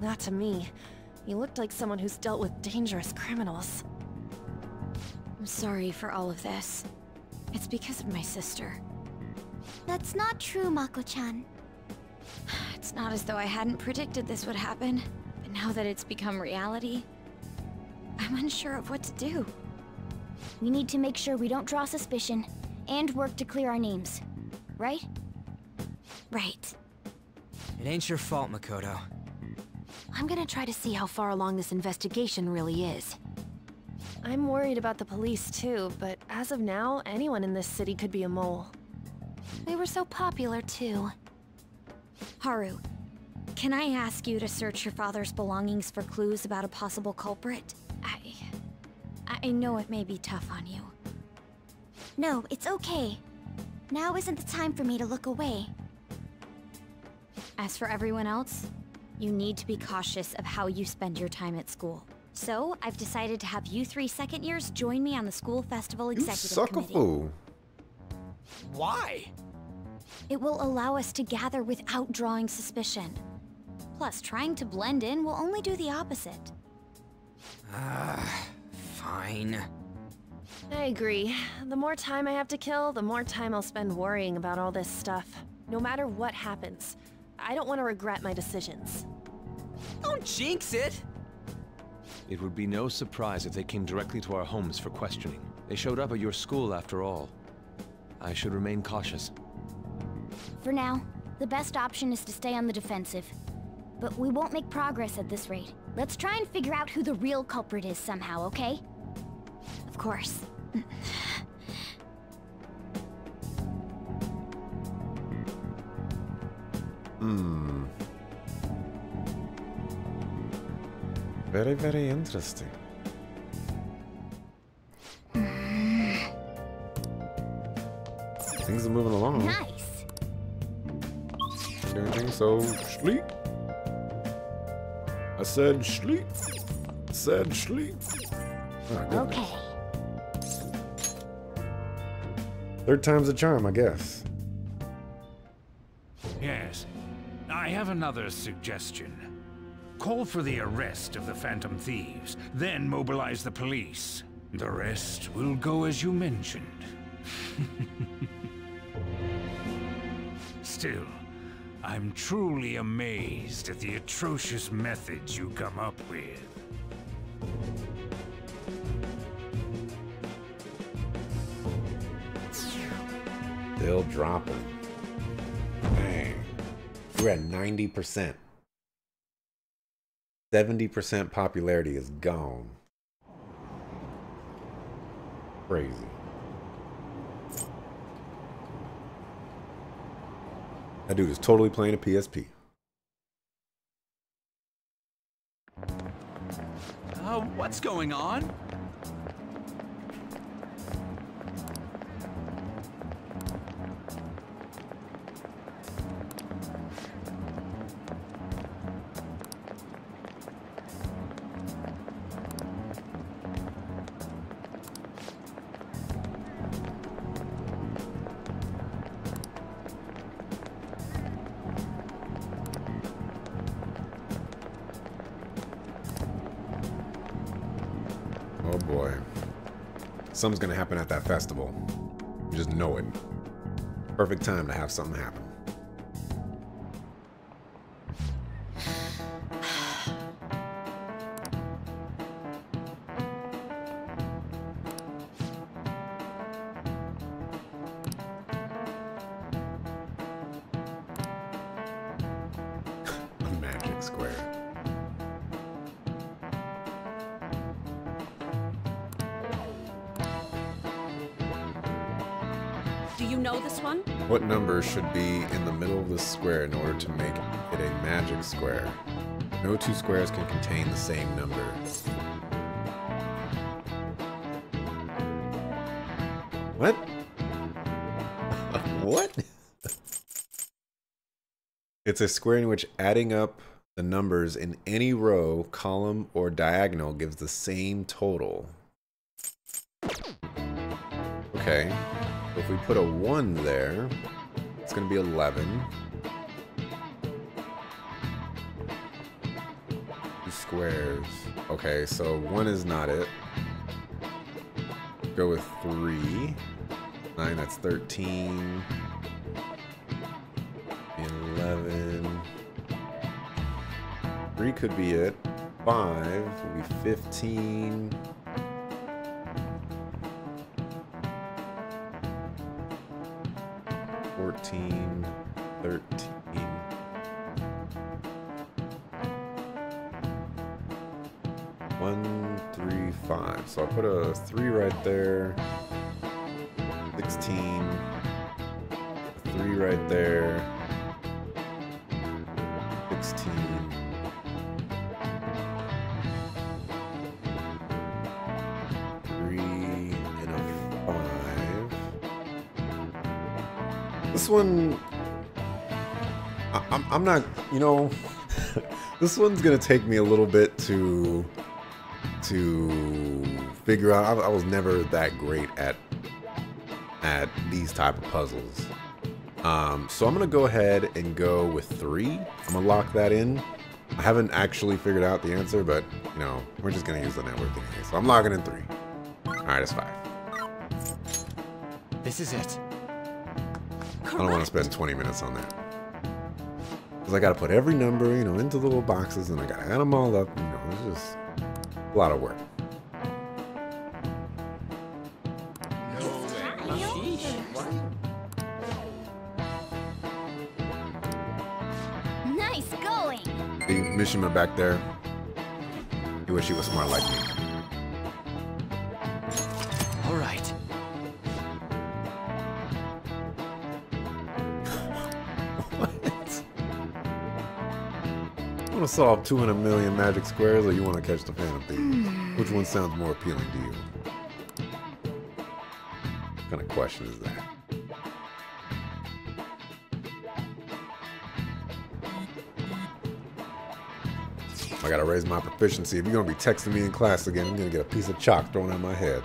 Not to me. He looked like someone who's dealt with dangerous criminals. I'm sorry for all of this. It's because of my sister. That's not true, Mako-chan. It's not as though I hadn't predicted this would happen, but now that it's become reality, I'm unsure of what to do. We need to make sure we don't draw suspicion, and work to clear our names. Right? Right. It ain't your fault, Makoto. I'm gonna try to see how far along this investigation really is. I'm worried about the police too, but as of now, anyone in this city could be a mole. They were so popular too. Haru, can I ask you to search your father's belongings for clues about a possible culprit? I know it may be tough on you. No, it's okay. Now isn't the time for me to look away. As for everyone else, you need to be cautious of how you spend your time at school. So, I've decided to have you 3 second years join me on the school festival executive committee. Fool. Why? It will allow us to gather without drawing suspicion. Plus, trying to blend in will only do the opposite. Fine. I agree. The more time I have to kill, the more time I'll spend worrying about all this stuff. No matter what happens. I don't want to regret my decisions. Don't jinx it! It would be no surprise if they came directly to our homes for questioning. They showed up at your school after all. I should remain cautious. For now, the best option is to stay on the defensive. But we won't make progress at this rate. Let's try and figure out who the real culprit is somehow, okay? Of course. Very, very interesting. Things are moving along. Nice. Everything so sleep. I said sleep. I said sleep. Oh, okay. Third time's a charm, I guess. Yes. I have another suggestion. Call for the arrest of the Phantom Thieves, then mobilize the police. The rest will go as you mentioned. Still, I'm truly amazed at the atrocious methods you come up with. Still dropping. Dang. We're at 90%. 70% popularity is gone. Crazy. That dude is totally playing a PSP. What's going on? Oh boy. Something's gonna happen at that festival. You just know it. Perfect time to have something happen. A magic square. Do you know this one? What number should be in the middle of the square in order to make it inside a magic square. No two squares can contain the same number. What? What? It's a square in which adding up the numbers in any row, column, or diagonal gives the same total. Okay. So if we put a 1 there, it's going to be 11. 2 squares. Okay, so 1 is not it. Go with 3. 9, that's 13. 11. 3 could be it. 5 would be 15. 14, 13. 1, 3, 5. So I put a 3 right there. 16. A 3 right there. 16. 3 and a 5. This one, I'm not, you know, this one's gonna take me a little bit to figure out. I was never that great at these type of puzzles. So I'm gonna go ahead and go with 3. I'm gonna lock that in. I haven't actually figured out the answer, but you know, we're just gonna use the network anyway. So I'm locking in 3. All right, it's 5. This is it. I don't want to spend 20 minutes on that. Because I got to put every number, you know, into the little boxes, and I got to add them all up. You know, it's just a lot of work. Nice going. See, Mishima back there. He wish he was smart like me. All right. You want to solve 200 million magic squares, or you want to catch the Phantom Thief? Which one sounds more appealing to you? What kind of question is that? I gotta raise my proficiency. If you're gonna be texting me in class again, I'm gonna get a piece of chalk thrown at my head.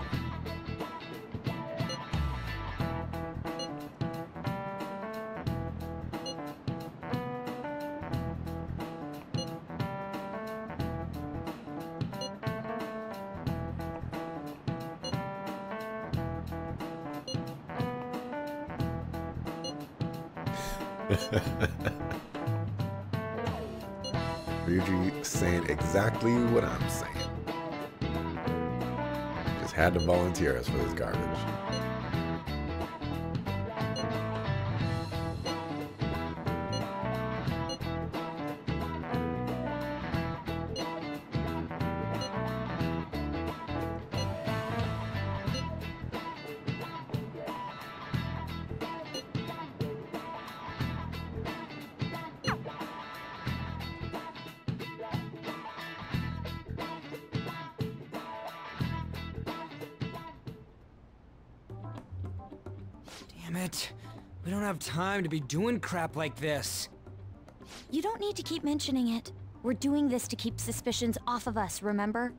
Ryuji saying exactly what I'm saying. Just had to volunteer us for this garbage. Damn it. We don't have time to be doing crap like this. You don't need to keep mentioning it. We're doing this to keep suspicions off of us, remember?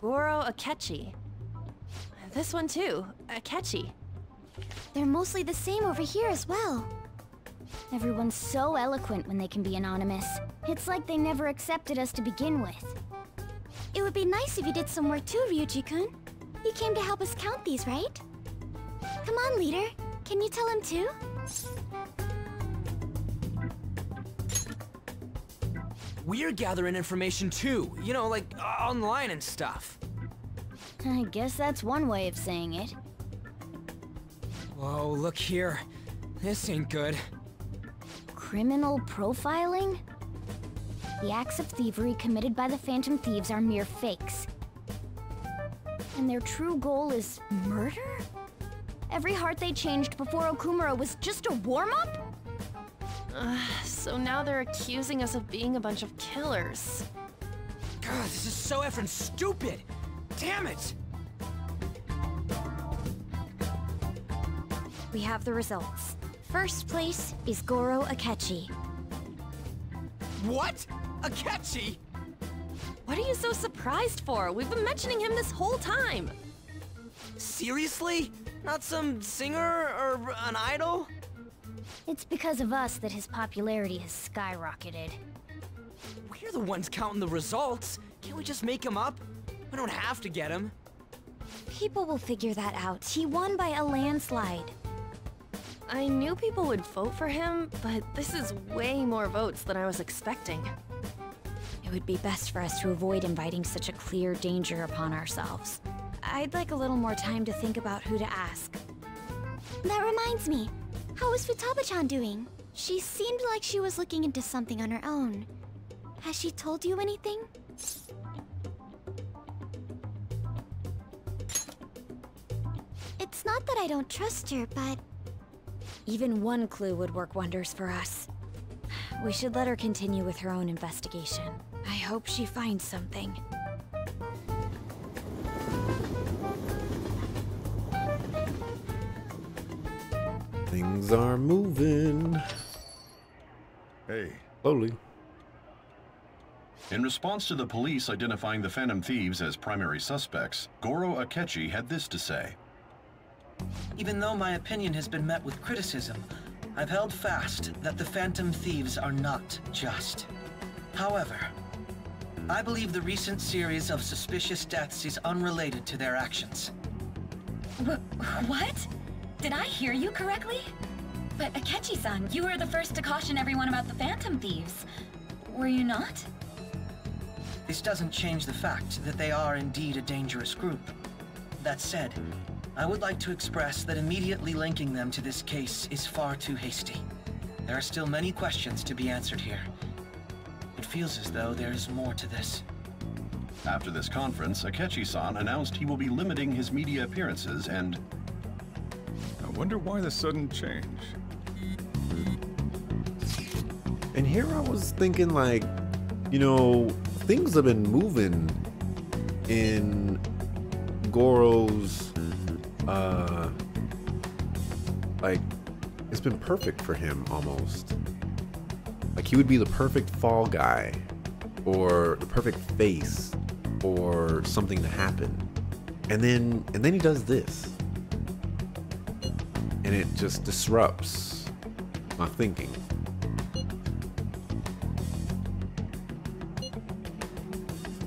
Goro Akechi. This one too, Akechi. They're mostly the same over here as well. Everyone's so eloquent when they can be anonymous. It's like they never accepted us to begin with. It would be nice if you did some work too, Ryuji-kun. You came to help us count these, right? Come on, leader. Can you tell him too? We're gathering information too, you know, like online and stuff. I guess that's one way of saying it. Whoa, look here. This ain't good. Criminal profiling? The acts of thievery committed by the Phantom Thieves are mere fakes. And their true goal is murder? Every heart they changed before Okumura was just a warm-up? So now they're accusing us of being a bunch of killers. God, this is so effing stupid! Damn it! We have the results. First place is Goro Akechi. What? Akechi? What are you so surprised for? We've been mentioning him this whole time. Seriously? Not some singer or an idol? It's because of us that his popularity has skyrocketed. We're the ones counting the results. Can't we just make him up? We don't have to get him. People will figure that out. He won by a landslide. I knew people would vote for him, but this is way more votes than I was expecting. It would be best for us to avoid inviting such a clear danger upon ourselves. I'd like a little more time to think about who to ask. That reminds me. How is Futaba-chan doing? She seemed like she was looking into something on her own. Has she told you anything? It's not that I don't trust her, but... Even one clue would work wonders for us. We should let her continue with her own investigation. I hope she finds something. Things are moving. Hey. Slowly. In response to the police identifying the Phantom Thieves as primary suspects, Goro Akechi had this to say. Even though my opinion has been met with criticism, I've held fast that the Phantom Thieves are not just. However, I believe the recent series of suspicious deaths is unrelated to their actions. What? Did I hear you correctly? But Akechi-san, you were the first to caution everyone about the Phantom Thieves. Were you not? This doesn't change the fact that they are indeed a dangerous group. That said, I would like to express that immediately linking them to this case is far too hasty. There are still many questions to be answered here. It feels as though there is more to this. After this conference, Akechi-san announced he will be limiting his media appearances and... I wonder why the sudden change. And here I was thinking, like, you know, things have been moving in Goro's, like, it's been perfect for him, almost. Like, he would be the perfect fall guy, or the perfect face, or something to happen. And then he does this. And it just disrupts my thinking.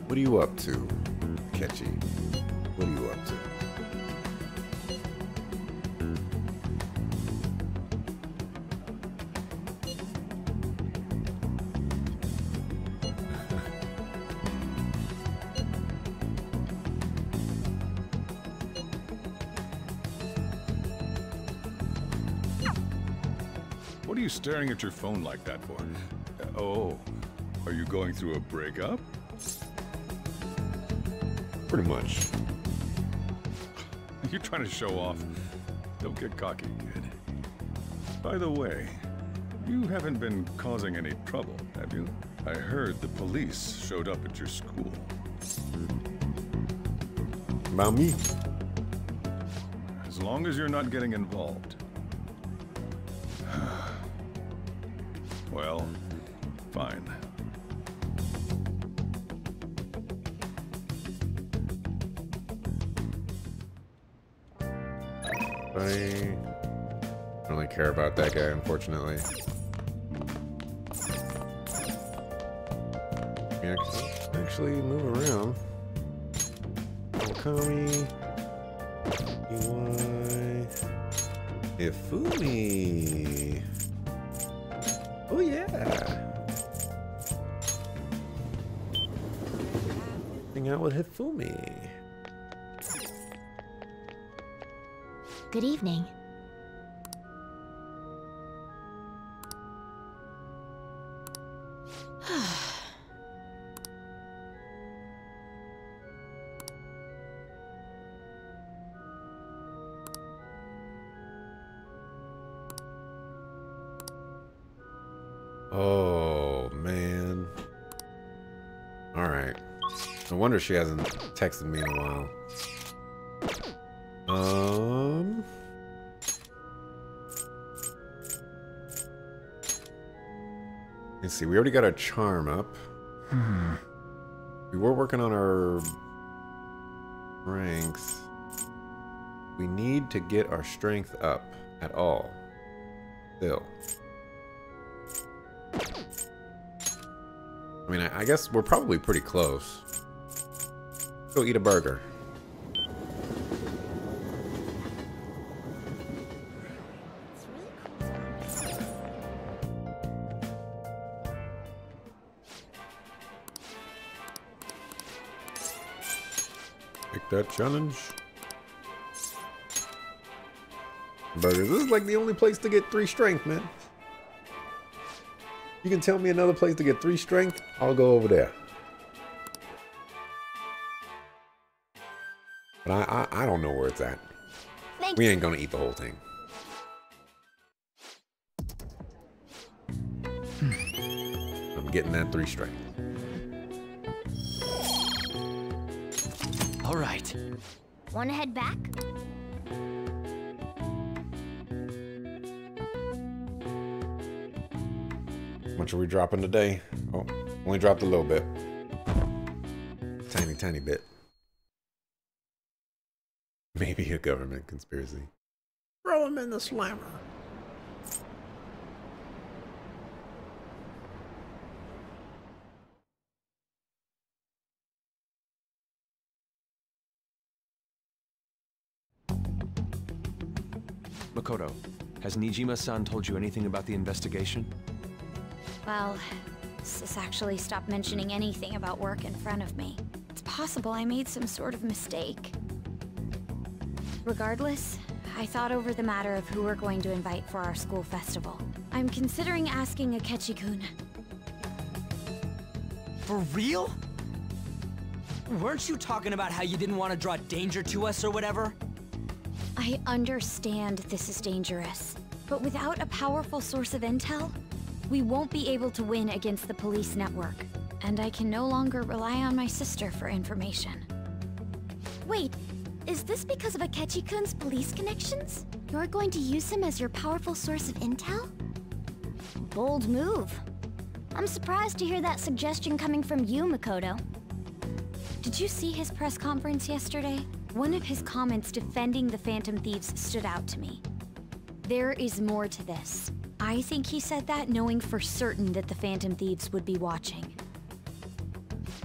What are you up to, Akechi? What are you up to? What are you staring at your phone like that for? Oh, are you going through a breakup? Pretty much. You're trying to show off. Don't get cocky, kid. By the way, you haven't been causing any trouble, have you? I heard the police showed up at your school. About me? As long as you're not getting involved. Well, fine. I don't really care about that guy, unfortunately. Yeah, actually move around. Okami. Iwai. Ifumi. Oh yeah. Hang out with Hifumi. Good evening. Oh, Alright. No wonder she hasn't texted me in a while. Let's see, we already got our charm up. We were working on our strength. We need to get our strength up at all. Still. I mean, I guess we're probably pretty close. Go eat a burger. Take that challenge. Burgers. This is like the only place to get 3 strength, man. You can tell me another place to get 3 strength, I'll go over there. But I don't know where it's at. We ain't gonna eat the whole thing. I'm getting that 3 strength. All right. Wanna head back? How much are we dropping today? Oh, only dropped a little bit. Tiny bit. Maybe a government conspiracy. Throw him in the slammer. Makoto, has Nijima-san told you anything about the investigation? Well, Sis actually stopped mentioning anything about work in front of me. It's possible I made some sort of mistake. Regardless, I thought over the matter of who we're going to invite for our school festival. I'm considering asking Akechi-kun. For real? Weren't you talking about how you didn't want to draw danger to us or whatever? I understand this is dangerous, but without a powerful source of intel, we won't be able to win against the police network, and I can no longer rely on my sister for information. Wait, is this because of Akechi-kun's police connections? You're going to use him as your powerful source of intel? Bold move. I'm surprised to hear that suggestion coming from you, Makoto. Did you see his press conference yesterday? One of his comments defending the Phantom Thieves stood out to me. There is more to this. I think he said that knowing for certain that the Phantom Thieves would be watching.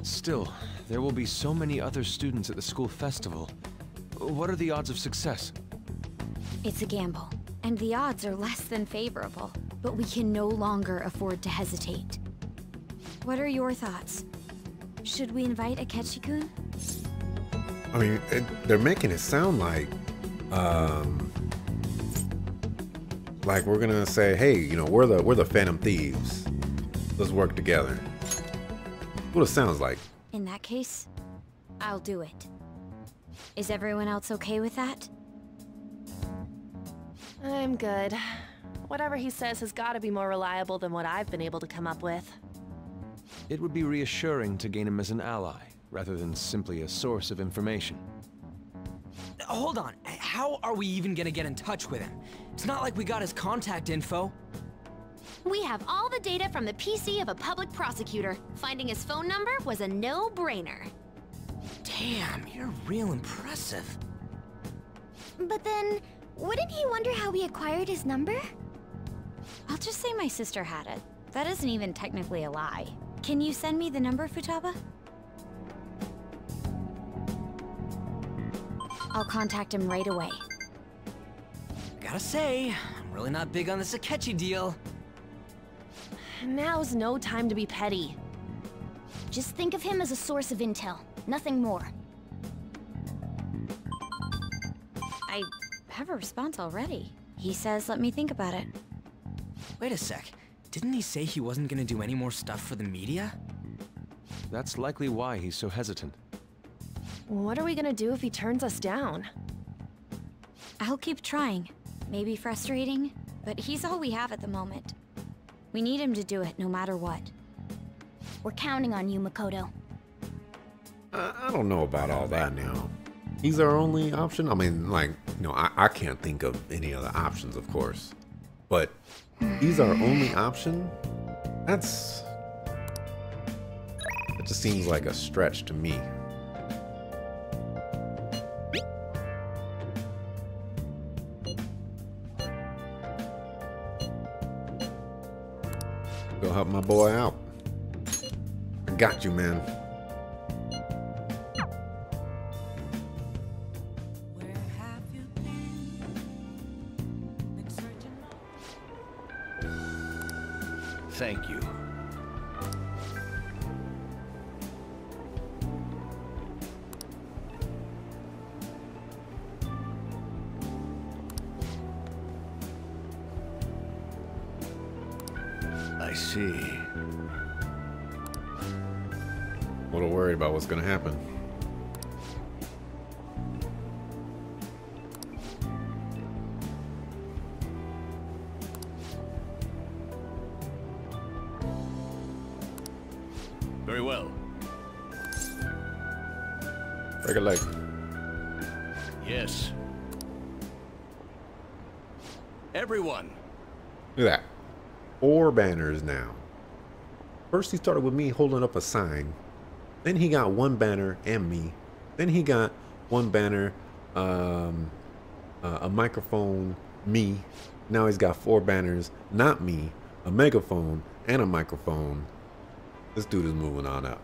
Still, there will be so many other students at the school festival. What are the odds of success? It's a gamble, and the odds are less than favorable, but we can no longer afford to hesitate. What are your thoughts? Should we invite Akechi-kun? I mean, they're making it sound like we're gonna say, hey, you know, we're the Phantom Thieves. Let's work together. What it sounds like. In that case, I'll do it. Is everyone else okay with that? I'm good. Whatever he says has got to be more reliable than what I've been able to come up with. It would be reassuring to gain him as an ally, rather than simply a source of information. Hold on, how are we even gonna get in touch with him? It's not like we got his contact info. We have all the data from the PC of a public prosecutor. Finding his phone number was a no-brainer. Damn, you're real impressive. But then, wouldn't he wonder how we acquired his number? I'll just say my sister had it. That isn't even technically a lie. Can you send me the number, Futaba? I'll contact him right away. Gotta say, I'm really not big on this Akechi deal. Now's no time to be petty. Just think of him as a source of intel, nothing more. I have a response already. He says let me think about it. Wait a sec. Didn't he say he wasn't gonna do any more stuff for the media? That's likely why he's so hesitant. What are we gonna do if he turns us down? I'll keep trying. Maybe frustrating, but he's all we have at the moment. We need him to do it no matter what. We're counting on you, Makoto. I don't know about all that now. He's our only option. I mean, like, you know, I can't think of any other options, of course. But he's our only option? That just seems like a stretch to me. Go help my boy out. I got you, man. Thank you. I see. A little worried about what's gonna happen. Very well. Break a leg. Yes. Everyone. Look at that. 4 banners now. First he started with me holding up a sign. Then he got 1 banner and me. Then he got 1 banner, a microphone, me. Now he's got 4 banners, not me, a megaphone, and a microphone. This dude is moving on up.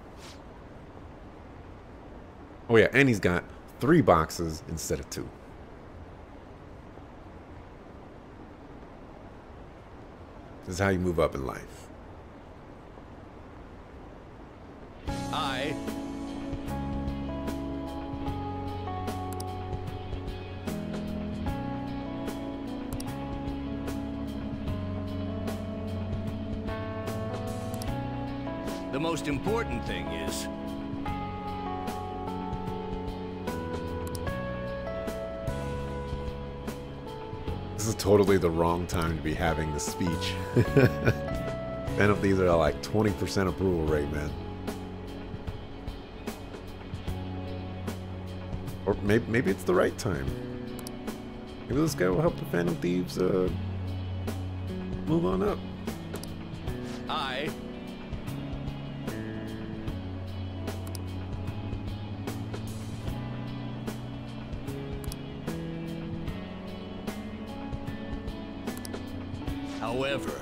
Oh yeah, and he's got 3 boxes instead of 2. This is how you move up in life. The most important thing is... This is totally the wrong time to be having this speech. None of these are like 20% approval rate, man. Or maybe it's the right time. Maybe this guy will help the Phantom Thieves move on up. However...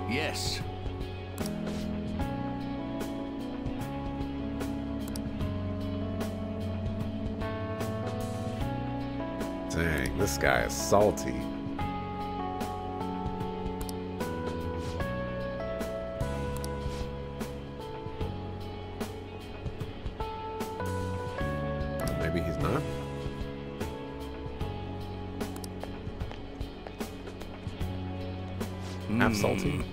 Yes. Dang, this guy is salty. Maybe he's not. Half salty.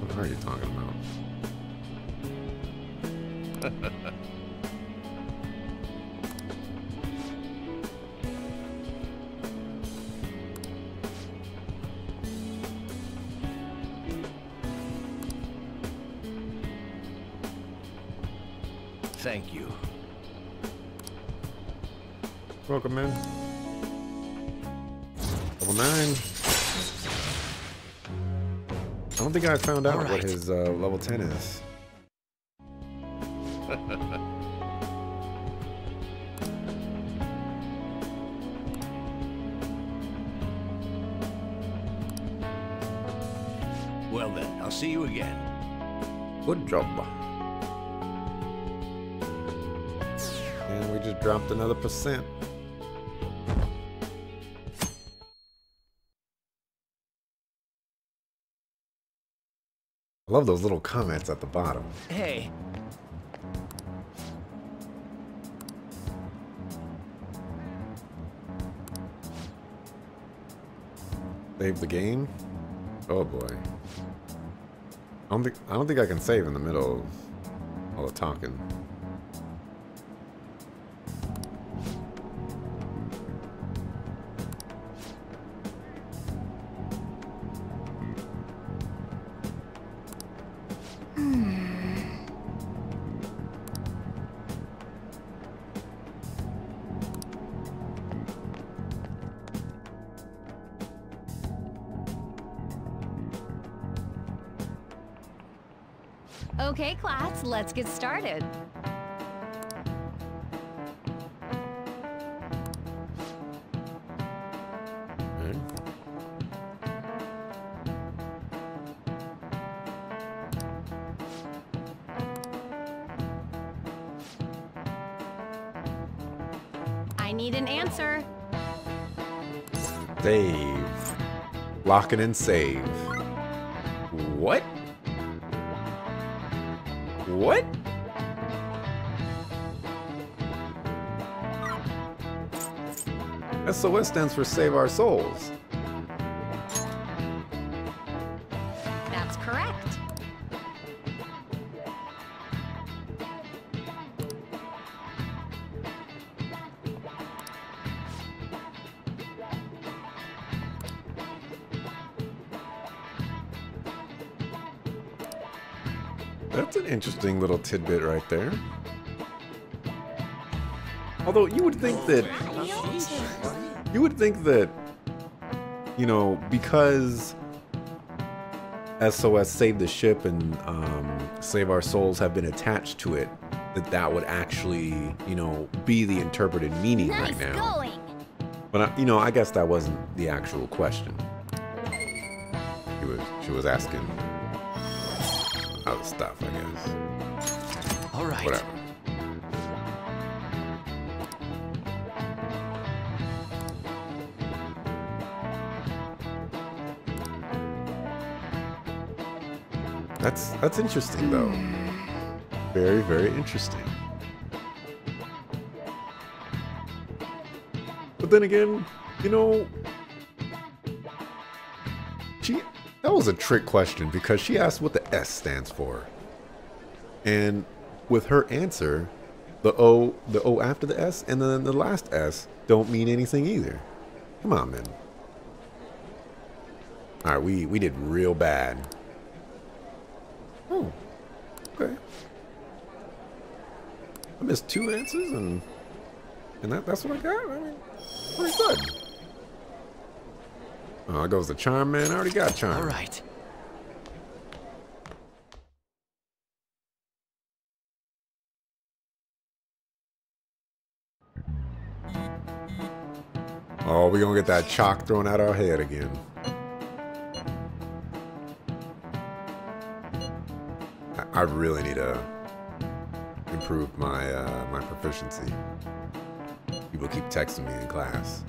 What are you talking about? Thank you. Welcome, man. Level 9. I don't think I found out what his level 10 is. Well then, I'll see you again. Good job. And we just dropped another %. I love those little comments at the bottom. Hey. Save the game? Oh boy. I don't think I can save in the middle of all the talking. Okay, class, let's get started. I need an answer. Save. Lock it and save. What? What? SOS stands for Save Our Souls. That's correct. That's an interesting little tidbit right there. Although you would think that, you know, because SOS Save the Ship and Save Our Souls have been attached to it, that would actually, you know, be the interpreted meaning right now. But I guess that wasn't the actual question. She was asking other stuff, I guess. All right. Whatever. That's interesting though. Very, very interesting. But then again, you know, that was a trick question because she asked what the S stands for. And with her answer, the O after the S and then the last S don't mean anything either. Come on, man. All right, we did real bad. Oh, okay. I missed 2 answers and that's what I got. I mean, pretty good. Oh, there goes the charm, man. I already got charm. All right. Oh, we're gonna get that chalk thrown at our head again. I really need to improve my my proficiency. People keep texting me in class.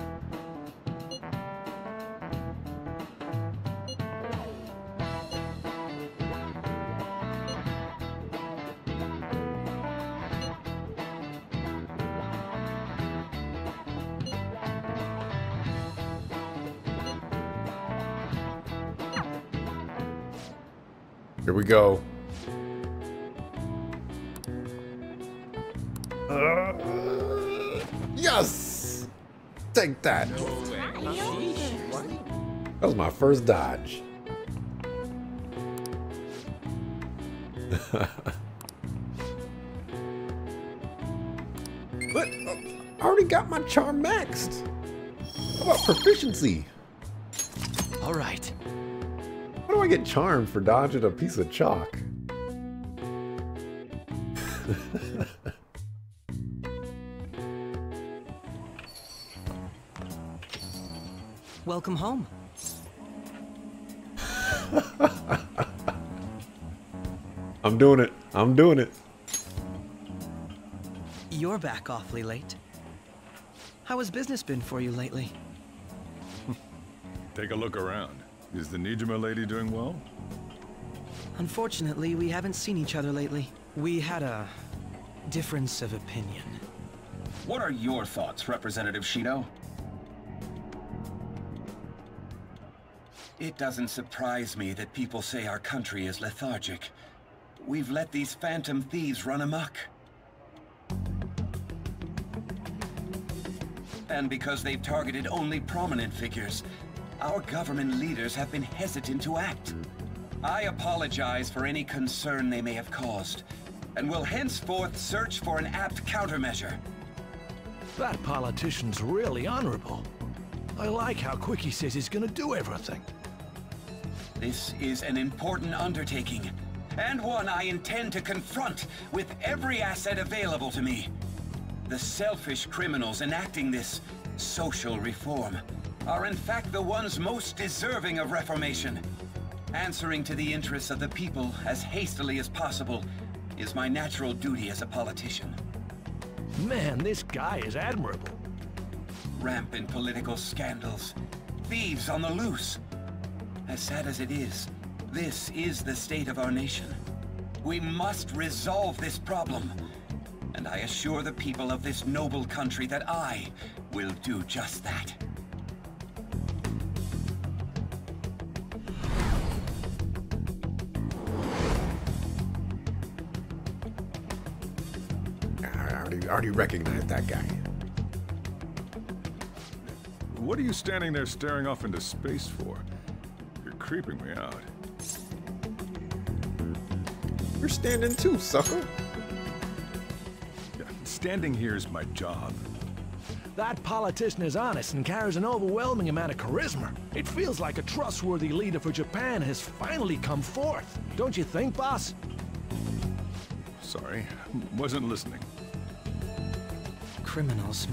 Here we go. Yes! Take that. That was my first dodge. But I already got my charm maxed. How about proficiency? All right. How do I get charmed for dodging a piece of chalk? Welcome home. I'm doing it. I'm doing it. You're back awfully late. How has business been for you lately? Take a look around. Is the Nijima lady doing well? Unfortunately, we haven't seen each other lately. We had a difference of opinion. What are your thoughts, Representative Shido? It doesn't surprise me that people say our country is lethargic. We've let these phantom thieves run amok. And because they've targeted only prominent figures, our government leaders have been hesitant to act. I apologize for any concern they may have caused, and will henceforth search for an apt countermeasure. That politician's really honorable. I like how quick he says he's gonna do everything. This is an important undertaking, and one I intend to confront with every asset available to me. The selfish criminals enacting this social reform are in fact the ones most deserving of reformation. Answering to the interests of the people as hastily as possible is my natural duty as a politician. Man, this guy is admirable. Rampant political scandals, thieves on the loose. As sad as it is, this is the state of our nation. We must resolve this problem. And I assure the people of this noble country that I will do just that. I already recognize that guy. What are you standing there staring off into space for? You're creeping me out. You're standing too, sucker. Yeah, standing here is my job. That politician is honest and carries an overwhelming amount of charisma. It feels like a trustworthy leader for Japan has finally come forth. Don't you think, boss? Sorry, wasn't listening. Criminals,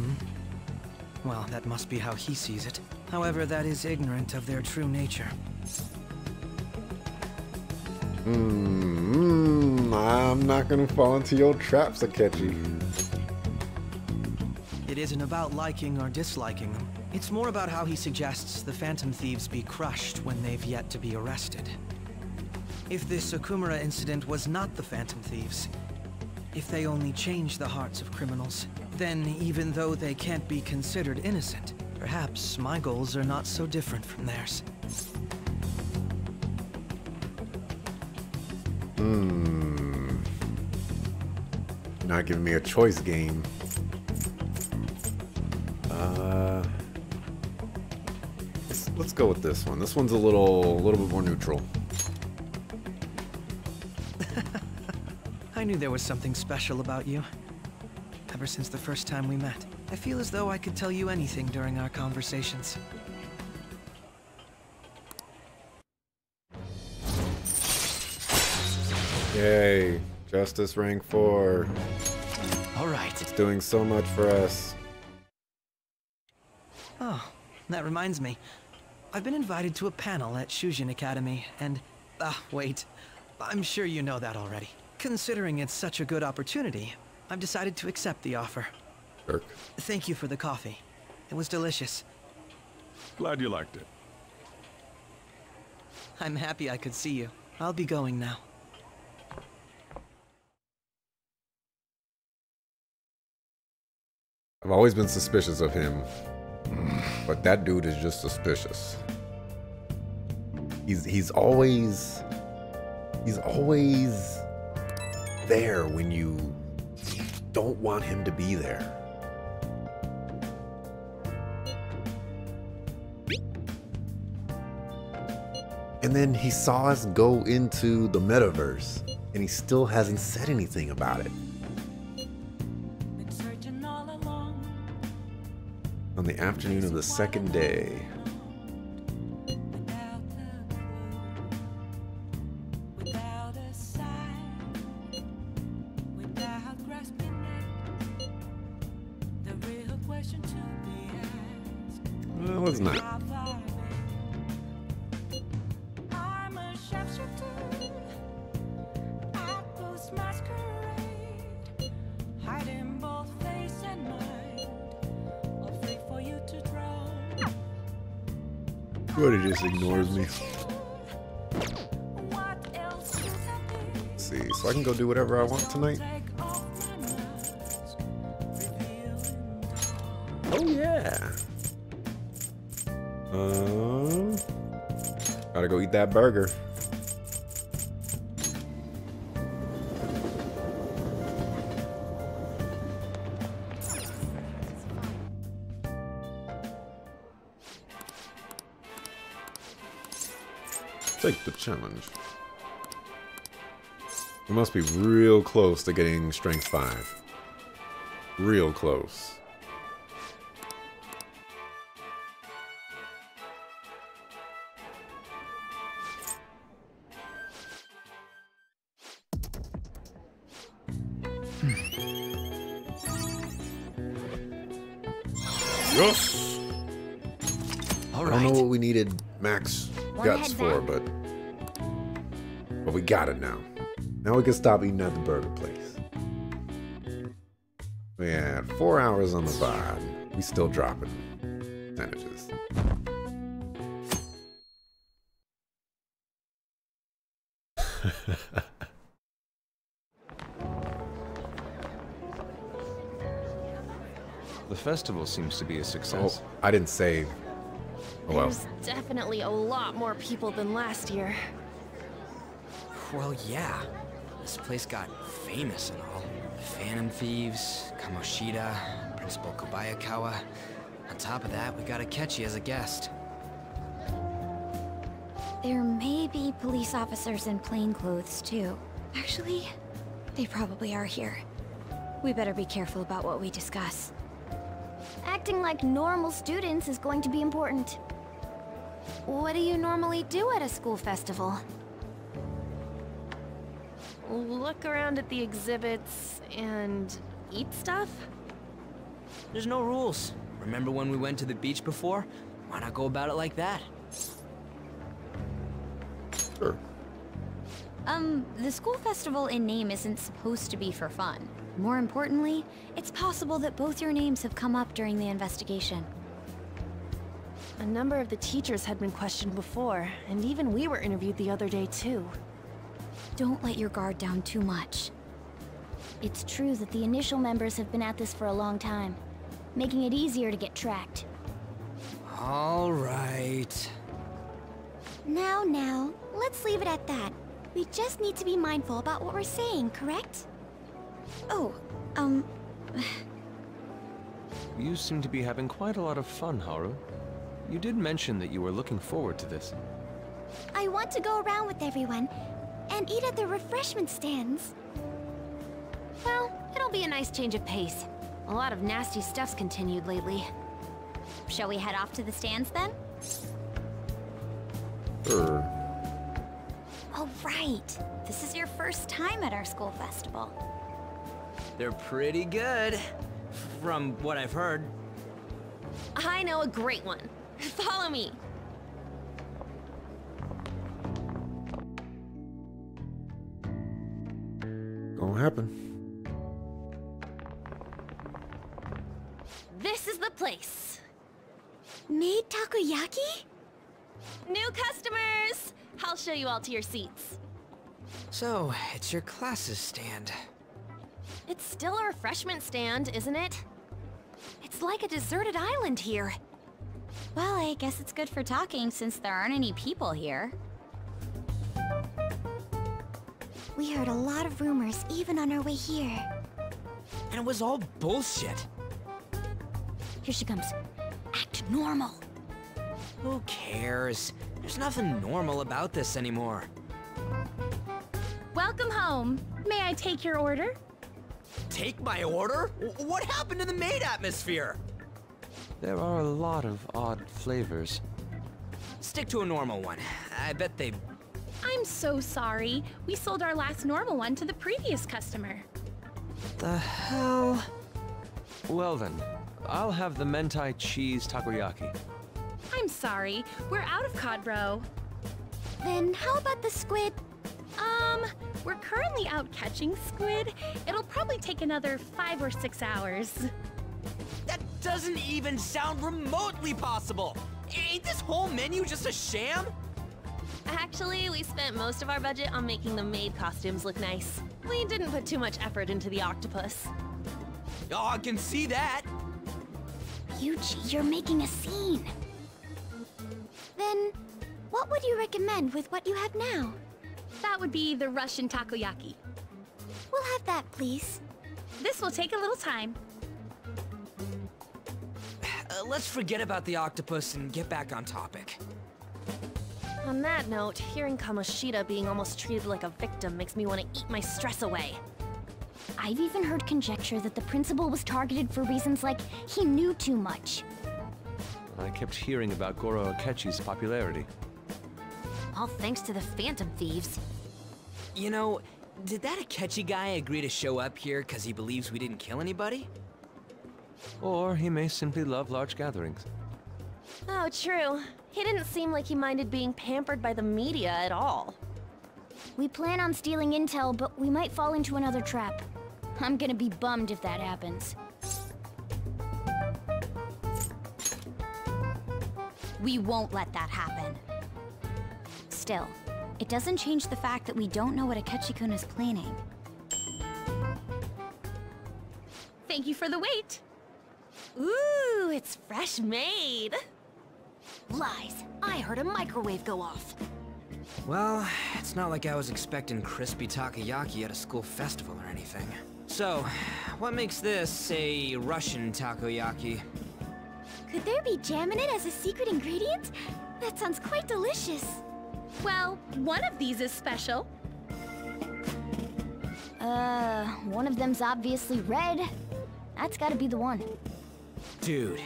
Well, that must be how he sees it. However, that is ignorant of their true nature. I'm not gonna fall into your traps, Akechi. It isn't about liking or disliking them. It's more about how he suggests the Phantom Thieves be crushed when they've yet to be arrested. If this Okumura incident was not the Phantom Thieves, if they only change the hearts of criminals, then even though they can't be considered innocent, perhaps my goals are not so different from theirs. Not giving me a choice game. Let's go with this one. This one's a little bit more neutral. I knew there was something special about you. Ever since the first time we met, I feel as though I could tell you anything during our conversations. Yay. Justice rank 4. All right. It's doing so much for us. Oh, that reminds me. I've been invited to a panel at Shujin Academy, and... wait. I'm sure you know that already. Considering it's such a good opportunity, I've decided to accept the offer. Jerk. Thank you for the coffee. It was delicious. Glad you liked it. I'm happy I could see you. I'll be going now. I've always been suspicious of him, but that dude is just suspicious. He's always there when you don't want him to be there. And then he saw us go into the metaverse, and he still hasn't said anything about it. On the afternoon of the second day. Well, it's not. But he just ignores me. Let's see, so I can go do whatever I want tonight. Oh yeah. Gotta go eat that burger. Take the challenge. We must be real close to getting strength 5. Real close. Yes! All I don't know what we needed max guts for, but we got it now. Now we can stop eating at the burger place. We had 4 hours on the VOD. We still dropping percentages. The festival seems to be a success. Oh, I didn't say. Oh, well. There's definitely a lot more people than last year. Well, yeah. This place got famous and all. Phantom Thieves, Kamoshida, Principal Kobayakawa. On top of that, we got Akechi as a guest. There may be police officers in plainclothes, too. Actually, they probably are here. We better be careful about what we discuss. Acting like normal students is going to be important. What do you normally do at a school festival? Look around at the exhibits and eat stuff? There's no rules. Remember when we went to the beach before? Why not go about it like that? Sure. The school festival in name isn't supposed to be for fun. More importantly, it's possible that both your names have come up during the investigation. A number of the teachers had been questioned before, and even we were interviewed the other day too. Don't let your guard down too much. It's true that the initial members have been at this for a long time, making it easier to get tracked. All right. Now, let's leave it at that. We just need to be mindful about what we're saying, correct? Oh, You seem to be having quite a lot of fun, Haru. You did mention that you were looking forward to this. I want to go around with everyone and eat at the refreshment stands. Well, it'll be a nice change of pace. A lot of nasty stuff's continued lately. Shall we head off to the stands then? Sure. Oh, right. This is your first time at our school festival. They're pretty good, from what I've heard. I know a great one. Follow me. Gonna happen. This is the place. Made takoyaki? New customers! I'll show you all to your seats. So, it's your class's stand. It's still a refreshment stand, isn't it? It's like a deserted island here. Well, I guess it's good for talking since there aren't any people here. We heard a lot of rumors even on our way here. And it was all bullshit. Here she comes. Act normal. Who cares? There's nothing normal about this anymore. Welcome home. May I take your order? Take my order? What happened to the maid atmosphere? There are a lot of odd flavors. Stick to a normal one. I bet they... I'm so sorry. We sold our last normal one to the previous customer. The hell? Well then, I'll have the mentai cheese takoyaki. I'm sorry. We're out of cod roe. Then how about the squid? We're currently out catching squid. It'll probably take another 5 or 6 hours. That doesn't even sound remotely possible! Ain't this whole menu just a sham? Actually, we spent most of our budget on making the maid costumes look nice. We didn't put too much effort into the octopus. Oh, I can see that! Yuji, you're making a scene. Then, What would you recommend with what you have now? That would be the Russian takoyaki. We'll have that, please. This will take a little time. Let's forget about the octopus and get back on topic. On that note, hearing Kamoshida being almost treated like a victim makes me want to eat my stress away. I've even heard conjecture that the principal was targeted for reasons like he knew too much. I kept hearing about Goro Akechi's popularity. All thanks to the Phantom Thieves. You know, did that Akechi guy agree to show up here because he believes we didn't kill anybody? Or he may simply love large gatherings. Oh, true. He didn't seem like he minded being pampered by the media at all. We plan on stealing intel, but we might fall into another trap. I'm gonna be bummed if that happens. We won't let that happen. Still, it doesn't change the fact that we don't know what Akechi-kun is planning. Thank you for the wait. Ooh, it's fresh made. Lies. I heard a microwave go off. Well, it's not like I was expecting crispy takoyaki at a school festival or anything. So, what makes this a Russian takoyaki? Could there be jam in it as a secret ingredient? That sounds quite delicious. Well, one of these is special. One of them's obviously red. That's gotta be the one. Dude,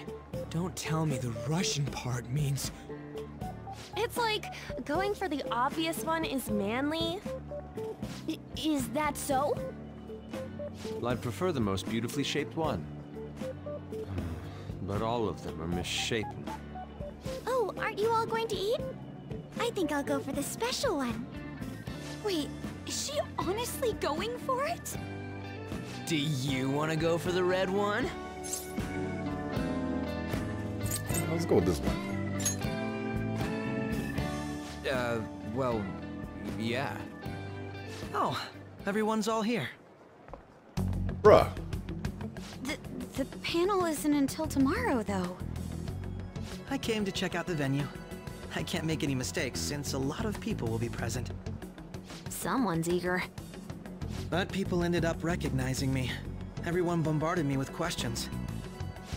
don't tell me the Russian part means... It's like, going for the obvious one is manly. Is that so? Well, I'd prefer the most beautifully shaped one. But all of them are misshapen. Oh, aren't you all going to eat? I think I'll go for the special one. Wait, is she honestly going for it? Do you want to go for the red one? Let's go with this one. Well, yeah. Oh, everyone's all here. Bruh. The panel isn't until tomorrow, though. I came to check out the venue. I can't make any mistakes since a lot of people will be present. Someone's eager. But people ended up recognizing me. Everyone bombarded me with questions.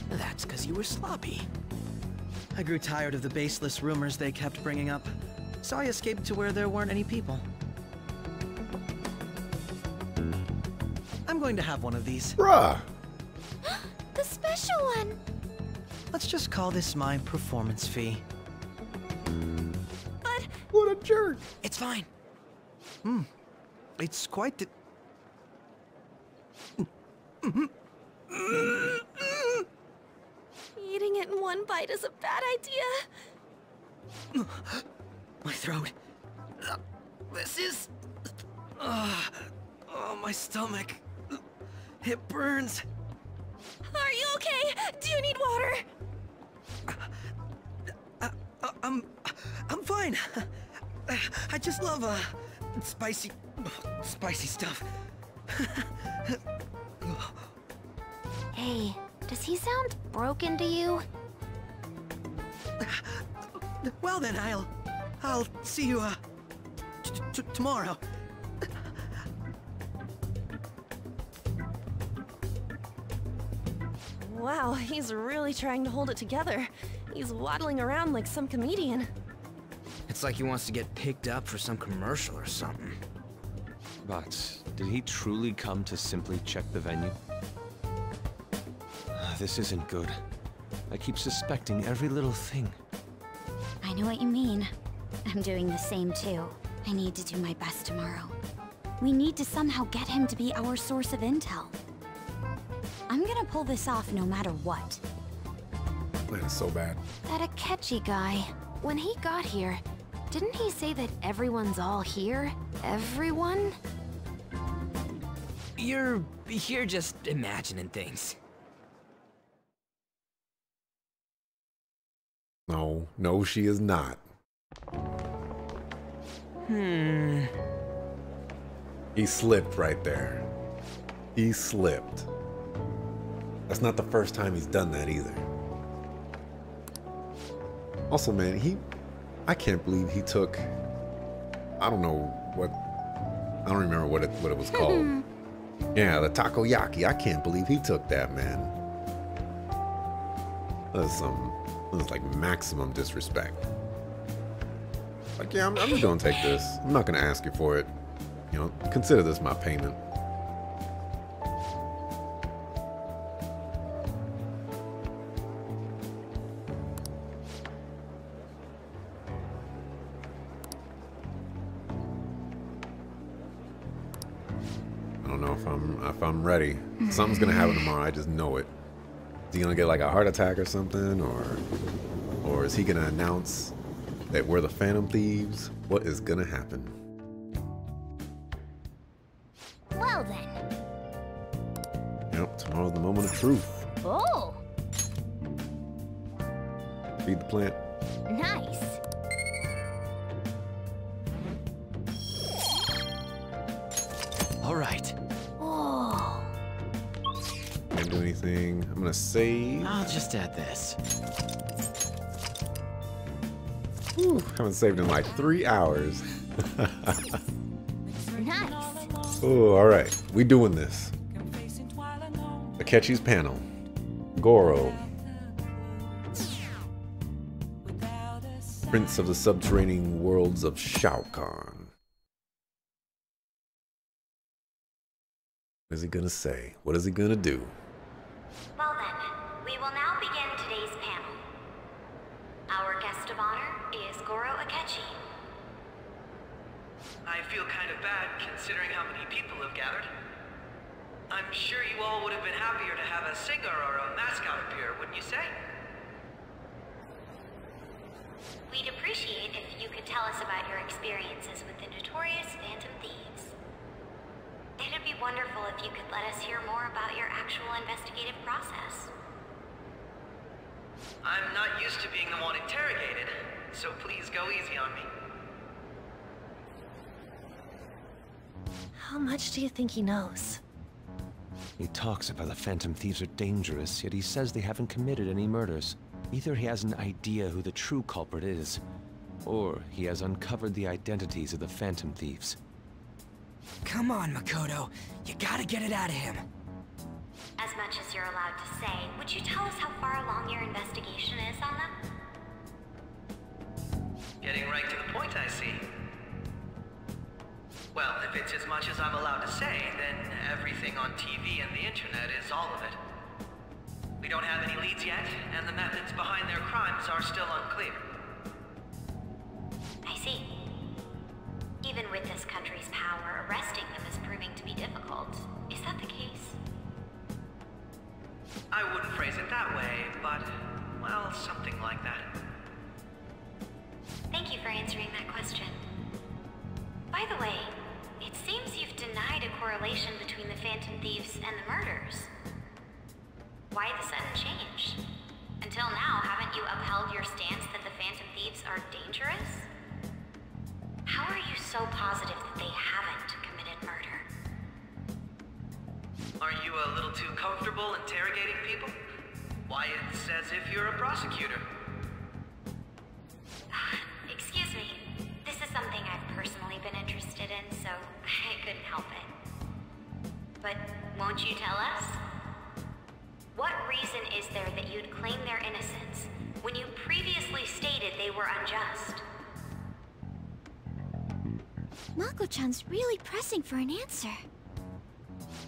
That's because you were sloppy. I grew tired of the baseless rumors they kept bringing up, so I escaped to where there weren't any people. I'm going to have one of these. Bruh! The special one! Let's just call this my performance fee. But... What a jerk! It's fine. It's quite the... Eating it in one bite is a bad idea. My throat. This is... oh, my stomach. It burns. Are you okay? Do you need water? I'm fine. I just love, spicy stuff. Hey, does he sound broken to you? Well then, I'll see you, tomorrow. Wow, he's really trying to hold it together. He's waddling around like some comedian. It's like he wants to get picked up for some commercial or something. But did he truly come to simply check the venue? This isn't good. I keep suspecting every little thing. I know what you mean. I'm doing the same too. I need to do my best tomorrow. We need to somehow get him to be our source of intel. I'm gonna pull this off no matter what. Man, it's so bad. That Akechi guy, when he got here, didn't he say that everyone's all here? Everyone? You're just imagining things. No, she is not. He slipped right there. He slipped. That's not the first time he's done that either. Also, man, I can't believe he took, I don't remember what it was called. Yeah, the takoyaki. I can't believe he took that, man. That's like maximum disrespect. Like, yeah, I'm just gonna take this. I'm not gonna ask you for it. You know, consider this my payment. I don't know if I'm ready. Something's gonna happen tomorrow. I just know it. Is he gonna get like a heart attack or something, or is he gonna announce that we're the Phantom Thieves? What is gonna happen? Well then. Yep, tomorrow's the moment of truth. Oh, Feed the plant. nice. All right. Oh. Can't do anything. I'm gonna save. I'll just add this. Whew, haven't saved in like 3 hours. Nice. Oh, all right. We doing this. Akechi's panel. Goro. Prince of the subterranean worlds of Shao Kahn. What is he gonna say? What is he gonna do? Well then, we will now begin today's panel. Our guest of honor is Goro Akechi. I feel kind of bad considering how many people have gathered. I'm sure you all would have been happier to have a singer or a mascot appear, wouldn't you say? We'd appreciate if you could tell us about your experiences with the notorious Phantom Thieves. It'd be wonderful if you could let us hear more about your actual investigative process. I'm not used to being the one interrogated, so please go easy on me. How much do you think he knows? He talks about the Phantom Thieves are dangerous, yet he says they haven't committed any murders. Either he has an idea who the true culprit is, or he has uncovered the identities of the Phantom Thieves. Come on, Makoto. You gotta get it out of him. As much as you're allowed to say, would you tell us how far along your investigation is on them? Getting right to the point, I see. Well, if it's as much as I'm allowed to say, then everything on TV and the internet is all of it. We don't have any leads yet, and the methods behind their crimes are still unclear. I see. Even with this country's power, arresting them is proving to be difficult. Is that the case? I wouldn't phrase it that way, but, well, something like that. Thank you for answering that question. By the way, it seems you've denied a correlation between the Phantom Thieves and the murders. Why the sudden change? Until now, haven't you upheld your stance that the Phantom Thieves are dangerous? How are you so positive that they haven't committed murder? Are you a little too comfortable interrogating people? Why, it's as if you're a prosecutor. Excuse me. This is something I've personally been interested in, so I couldn't help it. But won't you tell us? What reason is there that you'd claim their innocence when you previously stated they were unjust? Mako-chan's really pressing for an answer.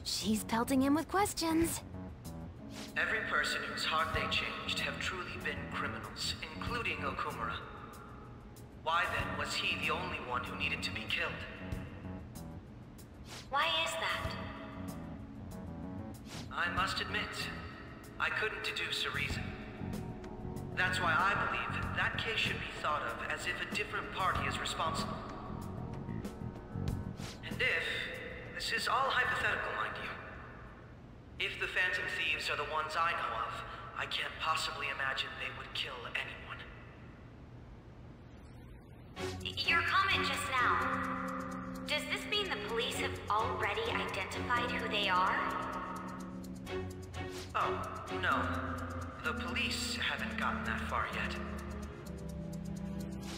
She's pelting him with questions. Every person whose heart they changed have truly been criminals, including Okumura. Why then was he the only one who needed to be killed? Why is that? I must admit, I couldn't deduce a reason. That's why I believe that case should be thought of as if a different party is responsible. And if, this is all hypothetical, mind you, if the Phantom Thieves are the ones I know of, I can't possibly imagine they would kill anyone. Your comment just now, does this mean the police have already identified who they are? Oh, no. The police haven't gotten that far yet.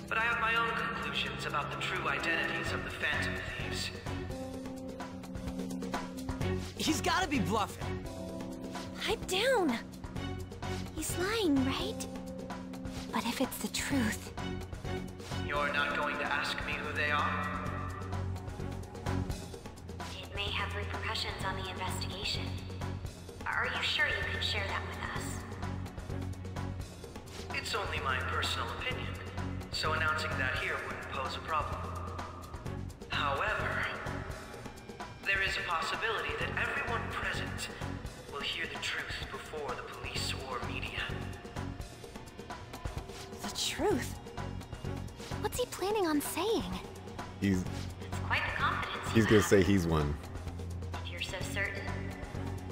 but I have my own conclusions about the true identities of the Phantom Thieves. He's gotta be bluffing. Pipe down. He's lying, right? But if it's the truth... You're not going to ask me who they are? It may have repercussions on the investigation. Are you sure you can share that with us? It's only my personal opinion, so announcing that here wouldn't pose a problem. However, there is a possibility that everyone present will hear the truth before the police or media. The truth? What's he planning on saying? He's Quite the confidence. he's gonna say he's one. If you're so certain,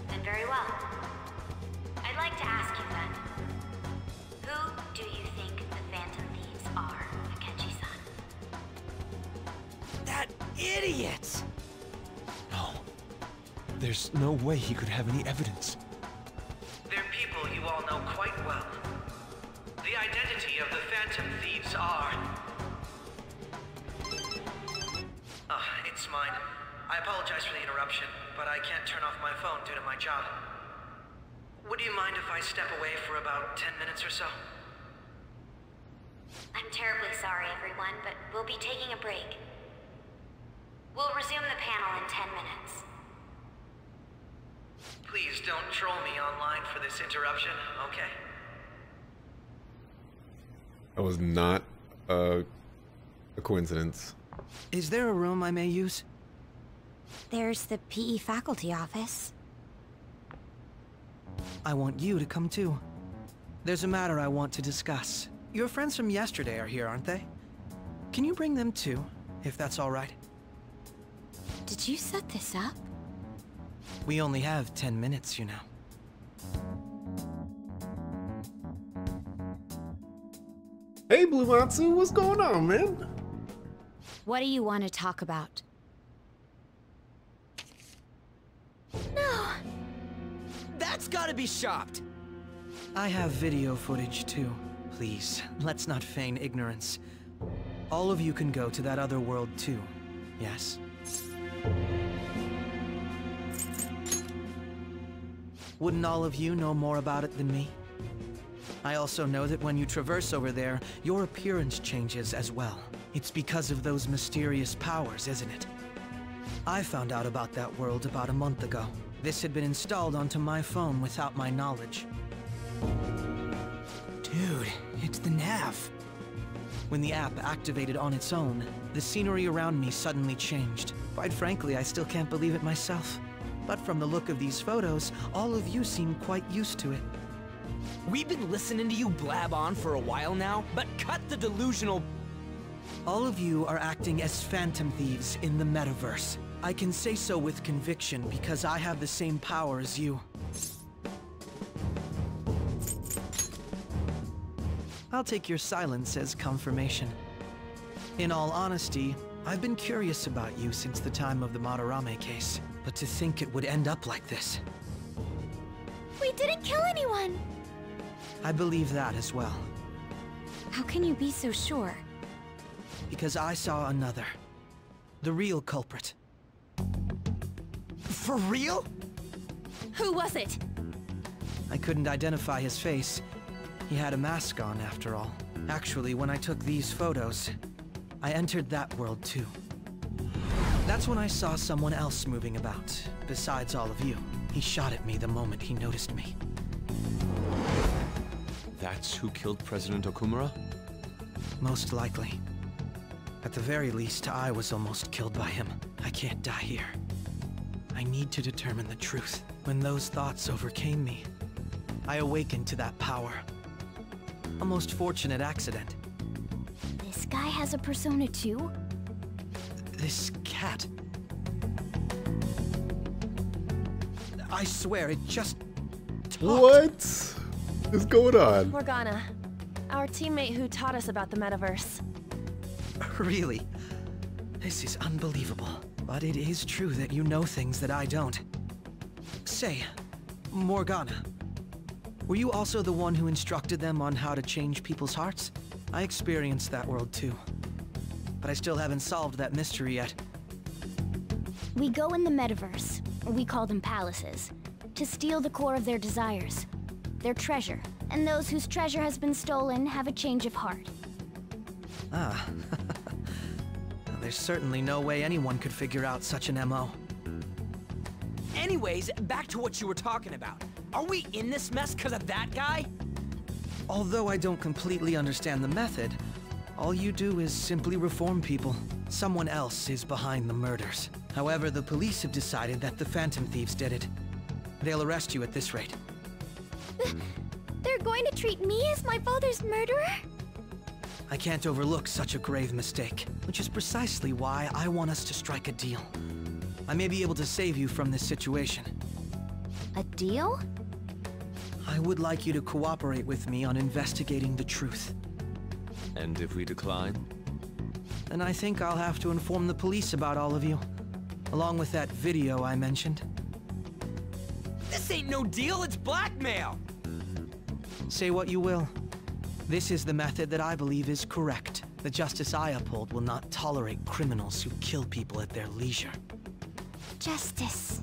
then very well. I'd like to ask you then, who do you think the Phantom Thieves are, Akechi-san? That idiot! No. There's no way he could have any evidence. They're people you all know quite well. The identity of the Phantom Thieves are... It's mine. I apologize for the interruption, but I can't turn off my phone due to my job. Would you mind if I step away for about 10 minutes or so? I'm terribly sorry, everyone, but we'll be taking a break. We'll resume the panel in 10 minutes. Please don't troll me online for this interruption, okay? That was not a coincidence. Is there a room I may use? There's the PE faculty office. I want you to come too. There's a matter I want to discuss. Your friends from yesterday are here, aren't they? Can you bring them too, if that's all right? Did you set this up? We only have 10 minutes, you know. Hey, Blue Matsu, what's going on, man? What do you want to talk about? No! That's gotta be shopped! I have video footage too. Please, let's not feign ignorance. All of you can go to that other world too, yes? Wouldn't all of you know more about it than me? I also know that when you traverse over there, your appearance changes as well. It's because of those mysterious powers, isn't it? I found out about that world about a month ago. This had been installed onto my phone without my knowledge. Dude, it's the nav. When the app activated on its own, the scenery around me suddenly changed. Quite frankly, I still can't believe it myself. But from the look of these photos, all of you seem quite used to it. We've been listening to you blab on for a while now, but cut the delusional... All of you are acting as Phantom Thieves in the metaverse. I can say so with conviction because I have the same power as you. I'll take your silence as confirmation. In all honesty, I've been curious about you since the time of the Madarame case, but to think it would end up like this. We didn't kill anyone! I believe that as well. How can you be so sure? Because I saw another. The real culprit. For real? Who was it? I couldn't identify his face. He had a mask on, after all. Actually, when I took these photos, I entered that world too. That's when I saw someone else moving about, besides all of you. He shot at me the moment he noticed me. That's who killed President Okumura? Most likely. At the very least, I was almost killed by him. I can't die here. I need to determine the truth. When those thoughts overcame me, I awakened to that power. A most fortunate accident. This guy has a persona too? This cat. I swear, it just talked. What is going on? Morgana, our teammate who taught us about the metaverse. Really? This is unbelievable. But it is true that you know things that I don't. Say, Morgana, Were you also the one who instructed them on how to change people's hearts? I experienced that world too. But I still haven't solved that mystery yet. We go in the metaverse, we call them palaces, to steal the core of their desires, their treasure. And those whose treasure has been stolen have a change of heart. Ah. Well, there's certainly no way anyone could figure out such an MO. Anyways, back to what you were talking about. Are we in this mess because of that guy? Although I don't completely understand the method, all you do is simply reform people. Someone else is behind the murders. However, the police have decided that the Phantom Thieves did it. They'll arrest you at this rate. They're going to treat me as my father's murderer? I can't overlook such a grave mistake, which is precisely why I want us to strike a deal. I may be able to save you from this situation. A deal? I would like you to cooperate with me on investigating the truth. And if we decline? Then I think I'll have to inform the police about all of you, along with that video I mentioned. This ain't no deal, it's blackmail! Say what you will. This is the method that I believe is correct. The justice I uphold will not tolerate criminals who kill people at their leisure. Justice.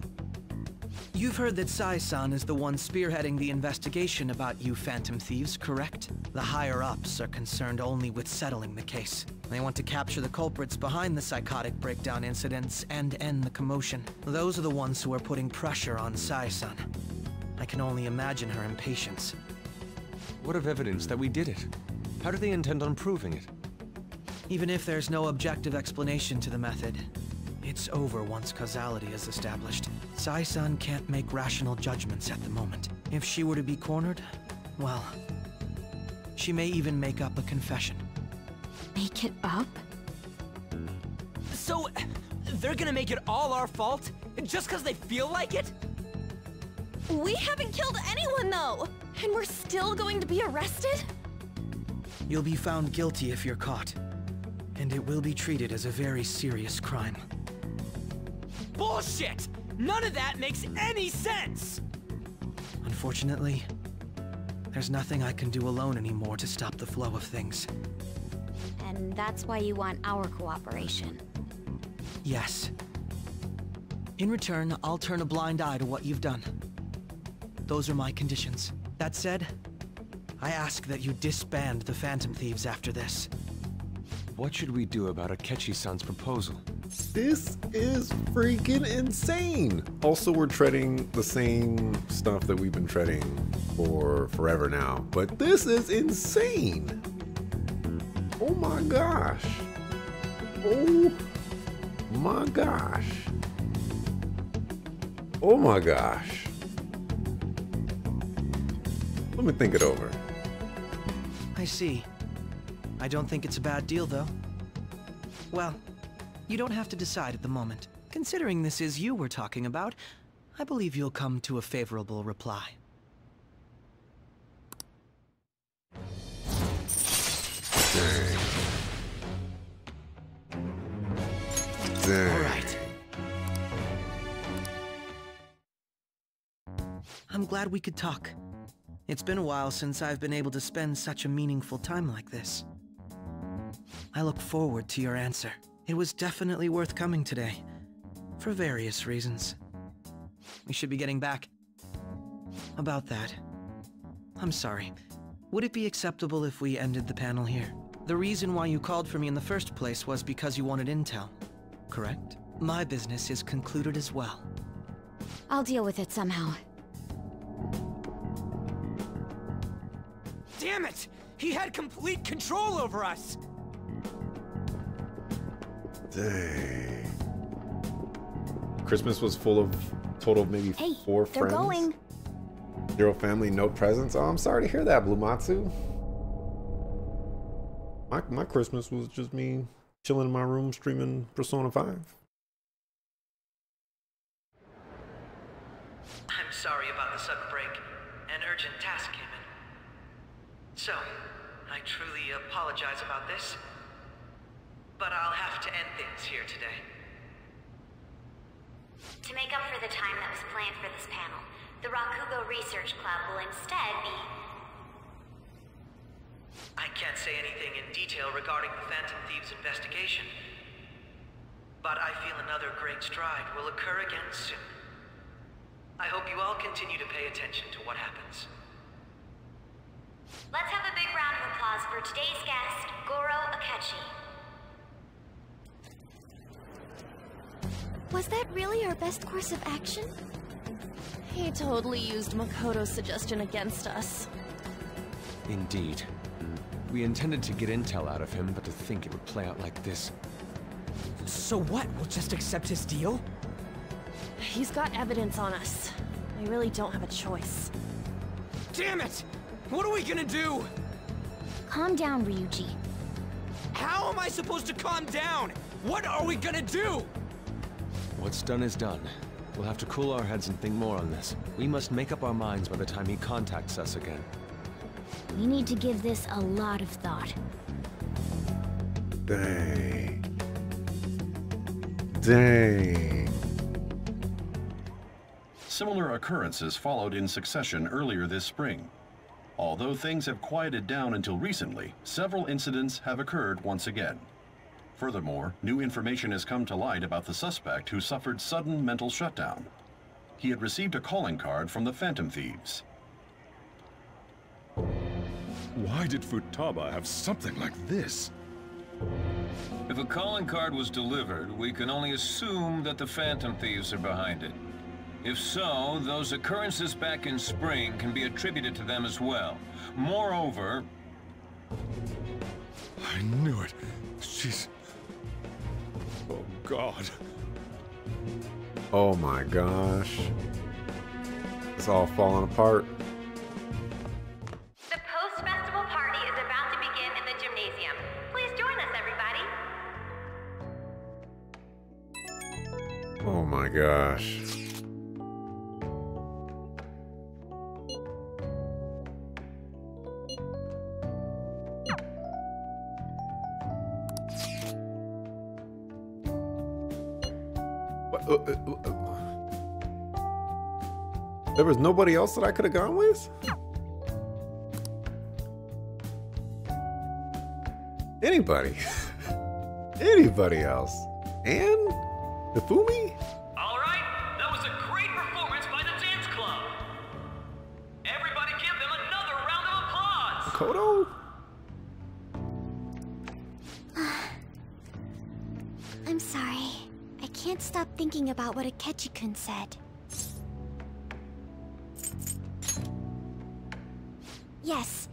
You've heard that Sai-san is the one spearheading the investigation about you Phantom Thieves, correct? The higher-ups are concerned only with settling the case. They want to capture the culprits behind the psychotic breakdown incidents and end the commotion. Those are the ones who are putting pressure on Sai-san. I can only imagine her impatience. What of evidence that we did it? How do they intend on proving it? Even if there's no objective explanation to the method, it's over once causality is established. Sai-san can't make rational judgments at the moment. If she were to be cornered, well, she may even make up a confession. Make it up? So, they're gonna make it all our fault? Just because they feel like it? We haven't killed anyone, though! And we're still going to be arrested? You'll be found guilty if you're caught. And it will be treated as a very serious crime. Bullshit! None of that makes any sense! Unfortunately, there's nothing I can do alone anymore to stop the flow of things. And that's why you want our cooperation. Yes. In return, I'll turn a blind eye to what you've done. Those are my conditions. That said, I ask that you disband the Phantom Thieves after this. What should we do about Akechi-san's proposal? This is freaking insane! Also, we're treading the same stuff that we've been treading for forever now, but this is insane! Oh my gosh! Oh my gosh! Oh my gosh! Let me think it over. I see. I don't think it's a bad deal, though. Well, you don't have to decide at the moment. Considering this is you we're talking about, I believe you'll come to a favorable reply. Dang. Dang. All right. I'm glad we could talk. It's been a while since I've been able to spend such a meaningful time like this. I look forward to your answer. It was definitely worth coming today, for various reasons. We should be getting back. About that, I'm sorry. Would it be acceptable if we ended the panel here? The reason why you called for me in the first place was because you wanted intel, correct? My business is concluded as well. I'll deal with it somehow. Damn it! He had complete control over us! Dang. Christmas was full of total of maybe 4 friends. They're going. 0 family, no presents. Oh, I'm sorry to hear that, Blumatsu. My Christmas was just me chilling in my room streaming Persona 5. I'm sorry about the sudden break. An urgent task came in. So, I truly apologize about this, but I'll have to end things here today. To make up for the time that was planned for this panel, The Rakugo Research Club will instead be... I can't say anything in detail regarding the Phantom Thieves investigation, but I feel another great stride will occur again soon. I hope you all continue to pay attention to what happens. Let's have a big round of applause for today's guest, Goro Akechi. Was that really our best course of action? He totally used Makoto's suggestion against us. Indeed. We intended to get intel out of him, but to think it would play out like this. So what? We'll just accept his deal? He's got evidence on us. I really don't have a choice. Damn it! What are we gonna do? Calm down, Ryuji. How am I supposed to calm down? What are we gonna do? What's done is done. We'll have to cool our heads and think more on this. We must make up our minds by the time he contacts us again. We need to give this a lot of thought. Dang. Dang. Similar occurrences followed in succession earlier this spring. Although things have quieted down until recently, several incidents have occurred once again. Furthermore, new information has come to light about the suspect who suffered sudden mental shutdown. He had received a calling card from the Phantom Thieves. Why did Futaba have something like this? If a calling card was delivered, we can only assume that the Phantom Thieves are behind it. If so, those occurrences back in spring can be attributed to them as well. Moreover... I knew it. She's... Oh, God. Oh my gosh. It's all falling apart. The post-festival party is about to begin in the gymnasium. Please join us, everybody. Oh my gosh. There was nobody else that I could have gone with? Anybody. Anybody else. And Hifumi? Alright, that was a great performance by the dance club. Everybody give them another round of applause. Koto? I'm sorry. I can't stop thinking about what Akechi-kun said. Yes.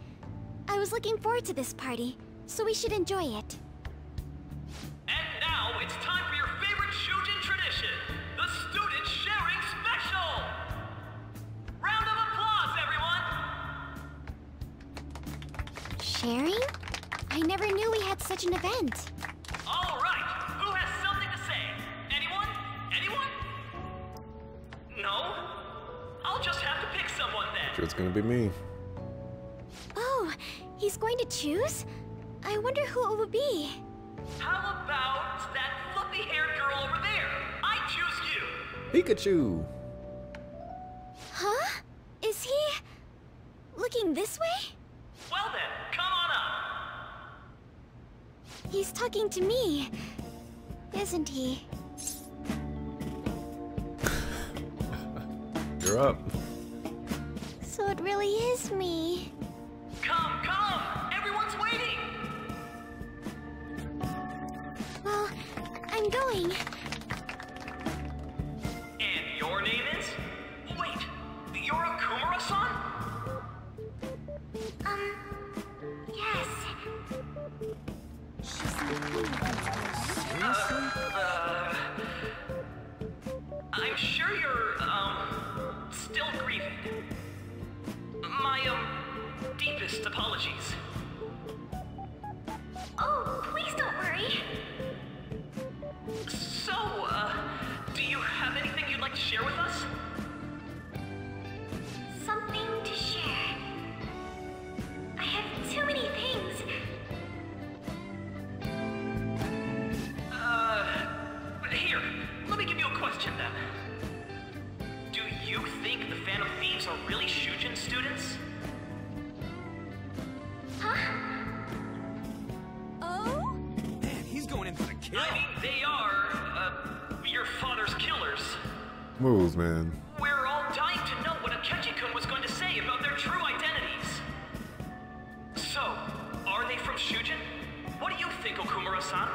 I was looking forward to this party, so we should enjoy it. And now it's time for your favorite Shujin tradition, the Student Sharing Special! Round of applause, everyone! Sharing? I never knew we had such an event. All right, who has something to say? Anyone? Anyone? No? I'll just have to pick someone then. Sure, it's gonna be me. Oh, he's going to choose? I wonder who it would be. How about that fluffy-haired girl over there? I choose you! Pikachu! Huh? Is he... looking this way? Well then, come on up! He's talking to me, isn't he? You're up. So it really is me. Come, come! Everyone's waiting! Well, I'm going. And your name is? Wait, you're Okumura-san? Yes. I'm sure you're, still grieving. My, deepest apologies. Oh, please don't worry. So, do you have anything you'd like to share with us? Something to share. I have too many things. Here, let me give you a question then. Do you think the Phantom Thieves are really Shujin students? Huh? Man, he's going in for the kill. I mean, they are, your father's killers. Moves, man. We're all dying to know what Akechi-kun was going to say about their true identities. So, are they from Shujin? What do you think, Okumura-san?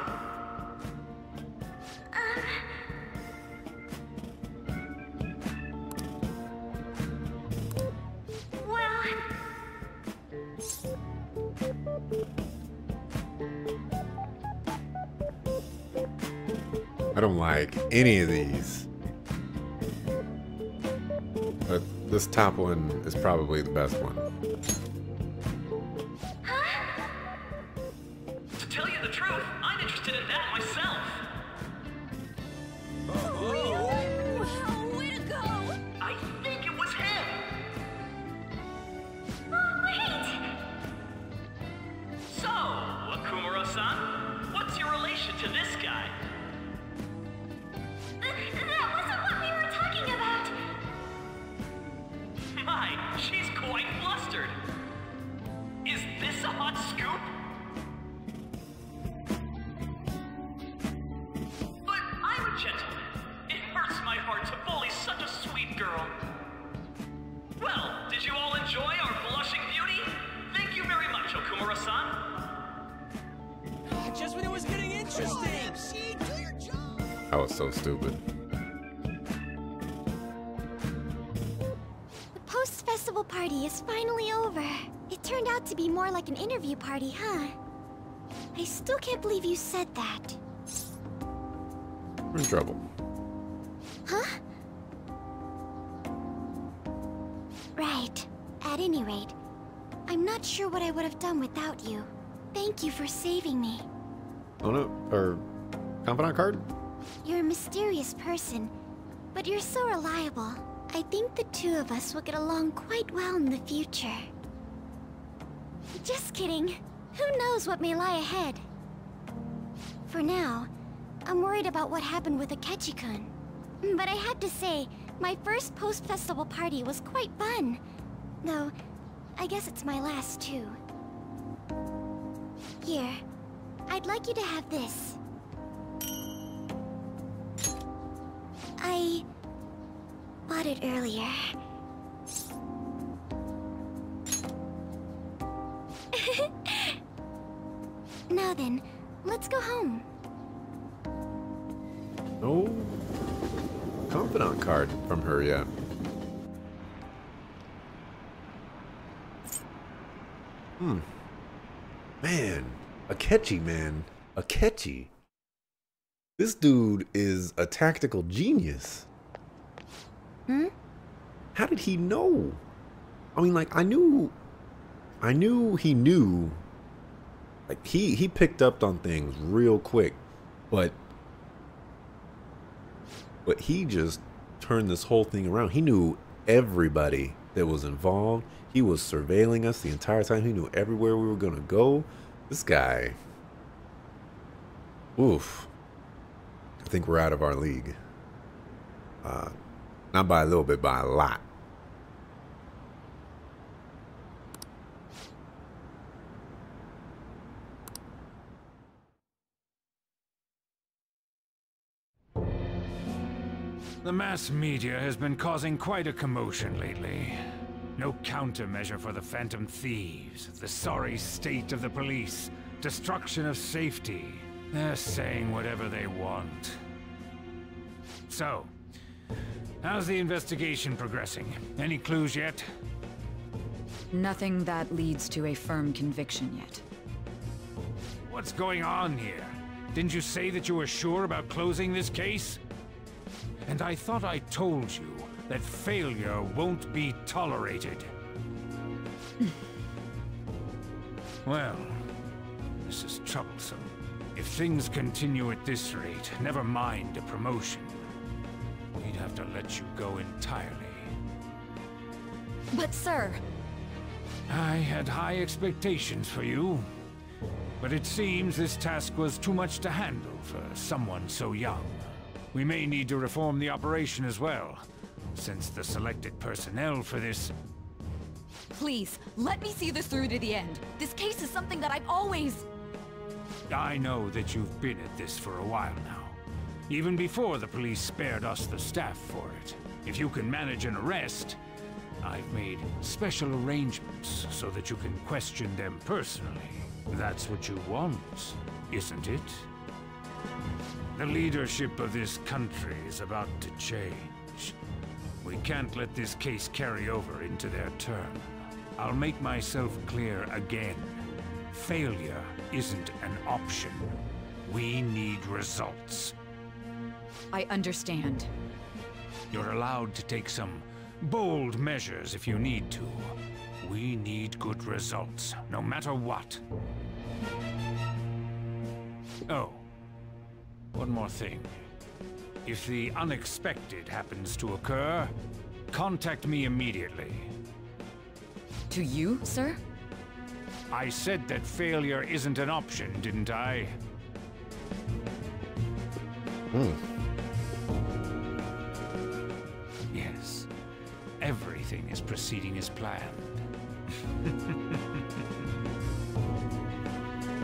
I don't like any of these. But this top one is probably the best one. To tell you the truth, I'm interested in that myself. Wow, way to go! I think it was him. Oh, wait! So, Okumura-san, what's your relation to this guy? That wasn't what we were talking about! My, she's quite flustered. Is this a hot scoop? But I'm a gentleman. It hurts my heart to bully such a sweet girl. Well, did you all enjoy our blushing beauty? Thank you very much, Okumura-san. Just when it was getting interesting. That was so stupid. The post-festival party is finally over. It turned out to be more like an interview party, huh? I still can't believe you said that. We're in trouble. Huh? Right. At any rate, I'm not sure what I would have done without you. Thank you for saving me. Oh no, or confidant card? You're a mysterious person, but you're so reliable. I think the two of us will get along quite well in the future. Just kidding. Who knows what may lie ahead? For now, I'm worried about what happened with Akechi-kun. But I have to say, my first post-festival party was quite fun. Though, I guess it's my last too. Here, I'd like you to have this. I bought it earlier. Now then, let's go home. No confidant card from her yet. Man, Akechi, man. Akechi. This dude is a tactical genius. How did he know? I mean, like, I knew he knew. Like, he picked up on things real quick, but he just turned this whole thing around. He knew everybody that was involved. He was surveilling us the entire time. He knew everywhere we were gonna go. This guy, oof. I think we're out of our league. Not by a little bit, by a lot. The mass media has been causing quite a commotion lately. No countermeasure for the Phantom Thieves, the sorry state of the police, destruction of safety. They're saying whatever they want. So, how's the investigation progressing? Any clues yet? Nothing that leads to a firm conviction yet. What's going on here? Didn't you say that you were sure about closing this case? And I thought I told you that failure won't be tolerated. Well, this is troublesome. If things continue at this rate, never mind a promotion. We'd have to let you go entirely. But sir... I had high expectations for you. But it seems this task was too much to handle for someone so young. We may need to reform the operation as well. since the selected personnel for this... Please, let me see this through to the end. This case is something that I've always... I know that you've been at this for a while now. Even before the police spared us the staff for it. If you can manage an arrest, I've made special arrangements so that you can question them personally. That's what you want, isn't it? The leadership of this country is about to change. We can't let this case carry over into their term. I'll make myself clear again. Failure isn't an option. We need results. I understand. You're allowed to take some bold measures if you need to. We need good results, no matter what. Oh, one more thing. If the unexpected happens to occur, contact me immediately. To you, sir? I said that failure isn't an option, didn't I? Yes. Everything is proceeding as planned.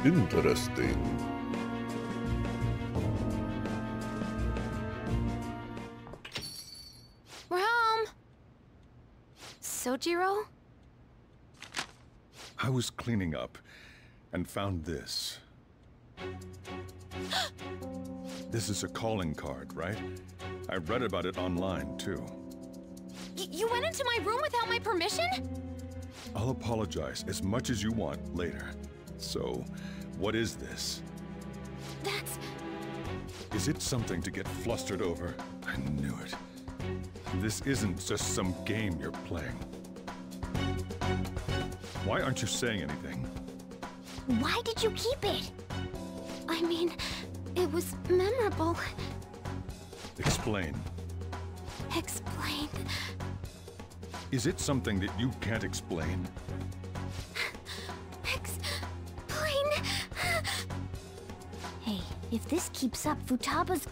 Interesting. We're home! Sojiro? I was cleaning up and found this. This is a calling card, right? I read about it online, too. You went into my room without my permission? I'll apologize as much as you want later. So, what is this? That's... Is it something to get flustered over? I knew it. This isn't just some game you're playing. Why aren't you saying anything? Why did you keep it? I mean, it was memorable. Explain. Explain. Is it something that you can't explain? Explain. Hey, if this keeps up, Futaba's...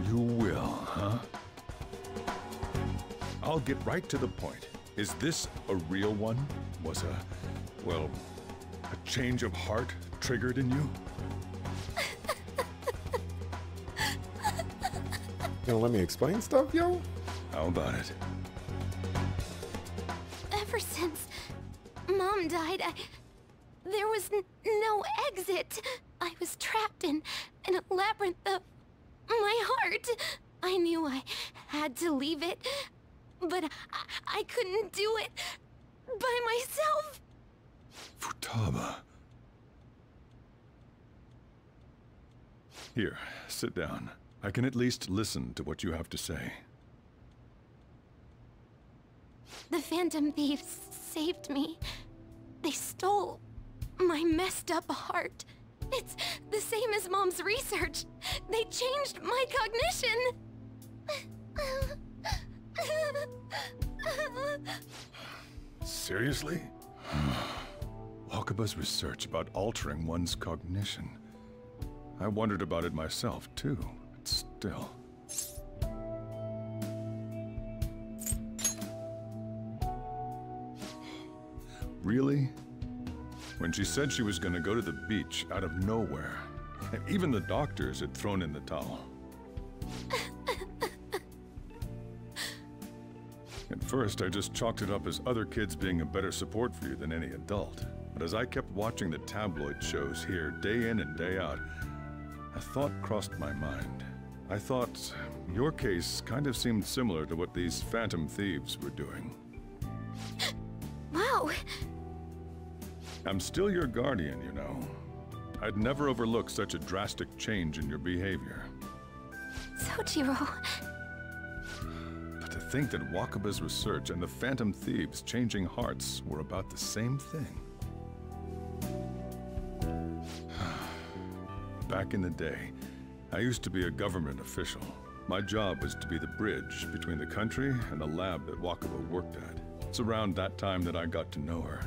You will, huh? I'll get right to the point. Is this a real one? Was well, a change of heart triggered in you? You gonna let me explain stuff, yo? How about it? Ever since Mom died, there was no exit. I was trapped in a labyrinth of my heart. I knew I had to leave it, but I couldn't do it by myself. Futaba. Here, sit down. I can at least listen to what you have to say. The Phantom Thieves saved me. They stole my messed up heart. It's the same as Mom's research. They changed my cognition. Seriously? Wakaba's research about altering one's cognition. I wondered about it myself, too. But still. Really? When she said she was gonna go to the beach out of nowhere, and even the doctors had thrown in the towel. At first, I just chalked it up as other kids being a better support for you than any adult. But as I kept watching the tabloid shows here day in and day out, a thought crossed my mind. I thought your case kind of seemed similar to what these Phantom Thieves were doing. Wow. I'm still your guardian, you know. I'd never overlook such a drastic change in your behavior. Sojiro. But to think that Wakaba's research and the Phantom Thieves changing hearts were about the same thing. Back in the day, I used to be a government official. My job was to be the bridge between the country and the lab that Wakaba worked at. It's around that time that I got to know her.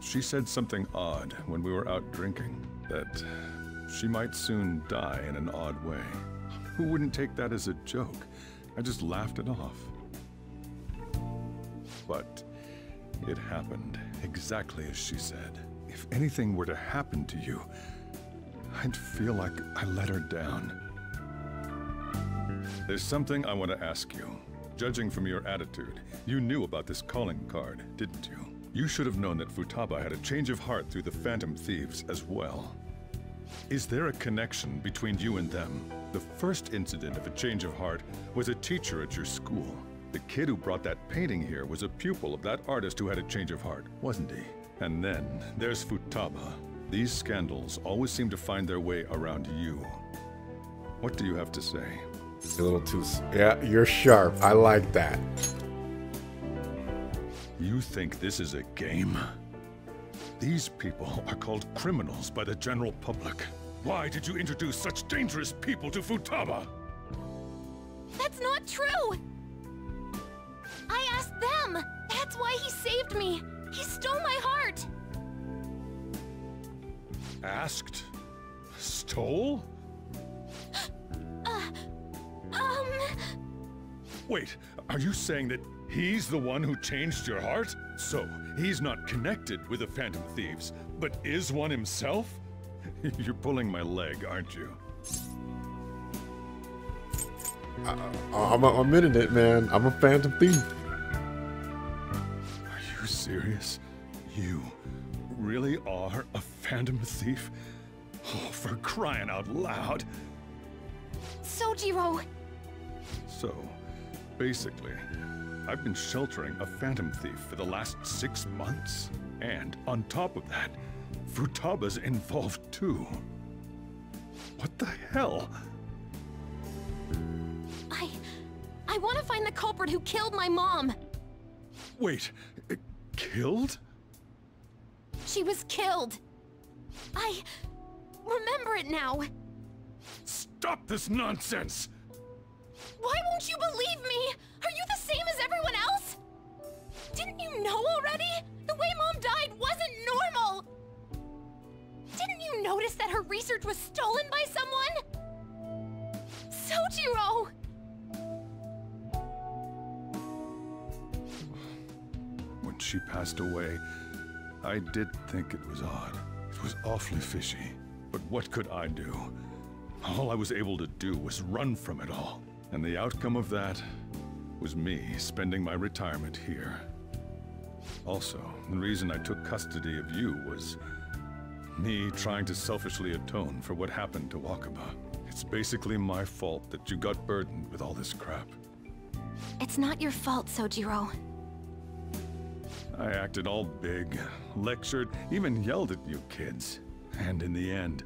She said something odd when we were out drinking, that she might soon die in an odd way. Who wouldn't take that as a joke? I just laughed it off. But it happened exactly as she said. If anything were to happen to you, I'd feel like I let her down. There's something I want to ask you. Judging from your attitude, you knew about this calling card, didn't you? You should have known that Futaba had a change of heart through the Phantom Thieves as well. Is there a connection between you and them? The first incident of a change of heart was a teacher at your school. The kid who brought that painting here was a pupil of that artist who had a change of heart, wasn't he? And then there's Futaba. These scandals always seem to find their way around you. What do you have to say? A little too... Yeah, you're sharp. I like that. You think this is a game? These people are called criminals by the general public. Why did you introduce such dangerous people to Futaba? That's not true! I asked them! That's why he saved me! He stole my heart! Asked? Stole? Wait, are you saying that he's the one who changed your heart? So, he's not connected with the Phantom Thieves, but is one himself? You're pulling my leg, aren't you? I'm admitting it, man. I'm a Phantom Thief. Are you serious? You really are a Phantom Thief? Oh, for crying out loud. Sojiro! So, basically, I've been sheltering a Phantom Thief for the last 6 months. And on top of that, Futaba's involved too. What the hell? I want to find the culprit who killed my mom! Wait, killed? She was killed! I remember it now! Stop this nonsense! Why won't you believe me? Are you the same as everyone else? Didn't you know already? The way Mom died wasn't normal! Didn't you notice that her research was stolen by someone? Sojiro! When she passed away, I did think it was odd. It was awfully fishy. But what could I do? All I was able to do was run from it all. And the outcome of that was me spending my retirement here. Also, the reason I took custody of you was me trying to selfishly atone for what happened to Wakaba. It's basically my fault that you got burdened with all this crap. It's not your fault, Sojiro. I acted all big, lectured, even yelled at you kids. And in the end,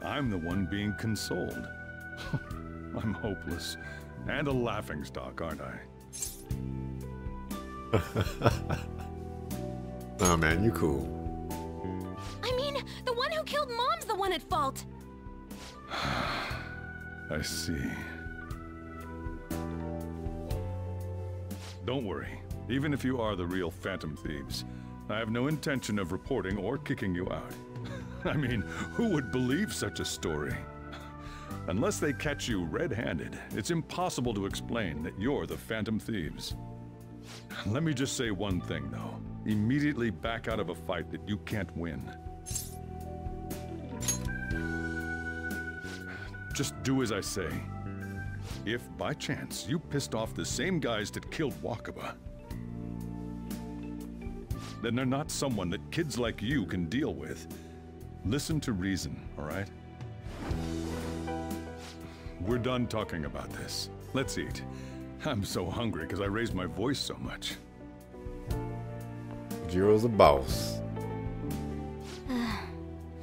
I'm the one being consoled. I'm hopeless. And a laughingstock, aren't I? Oh man, you cool. I mean, the one who killed Mom's the one at fault! I see. Don't worry. Even if you are the real Phantom Thieves, I have no intention of reporting or kicking you out. I mean, who would believe such a story? Unless they catch you red-handed, it's impossible to explain that you're the Phantom Thieves. Let me just say one thing, though. Immediately back out of a fight that you can't win. Just do as I say. If, by chance, you pissed off the same guys that killed Wakaba, then they're not someone that kids like you can deal with. Listen to reason, all right? We're done talking about this. Let's eat. I'm so hungry because I raised my voice so much. Jiro's a boss.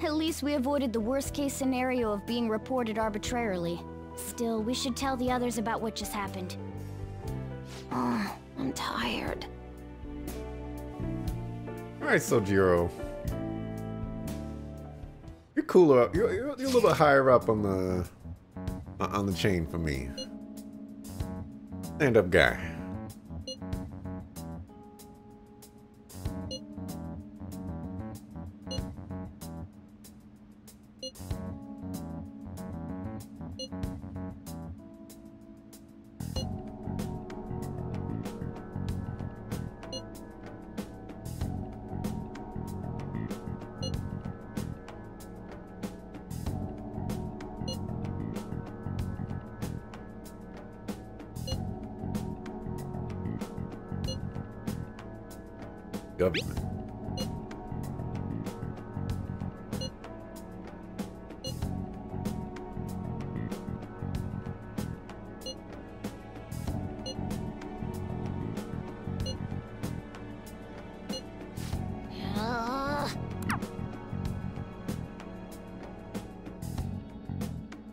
At least we avoided the worst-case scenario of being reported arbitrarily. Still, we should tell the others about what just happened. Oh, I'm tired. Alright, Sojiro. You're cooler up. You're a little bit higher up on the chain for me. Stand-up guy. government.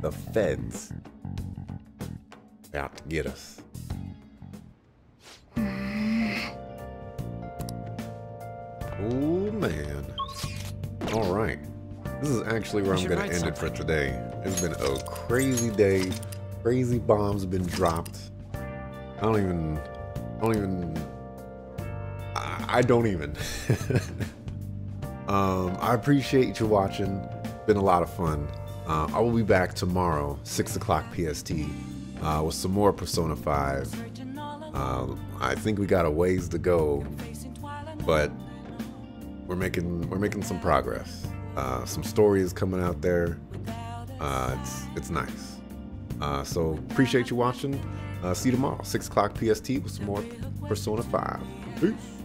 The feds out to get us. Oh man. All right. This is actually where I'm going to end it for today. It's been a crazy day. Crazy bombs have been dropped. I don't even. I appreciate you watching. Been a lot of fun. I will be back tomorrow, 6 o'clock PST, with some more Persona 5. I think we got a ways to go, but we're making some progress. Some story is coming out there. It's nice. So appreciate you watching. See you tomorrow, 6 o'clock PST, with some more Persona 5. Peace.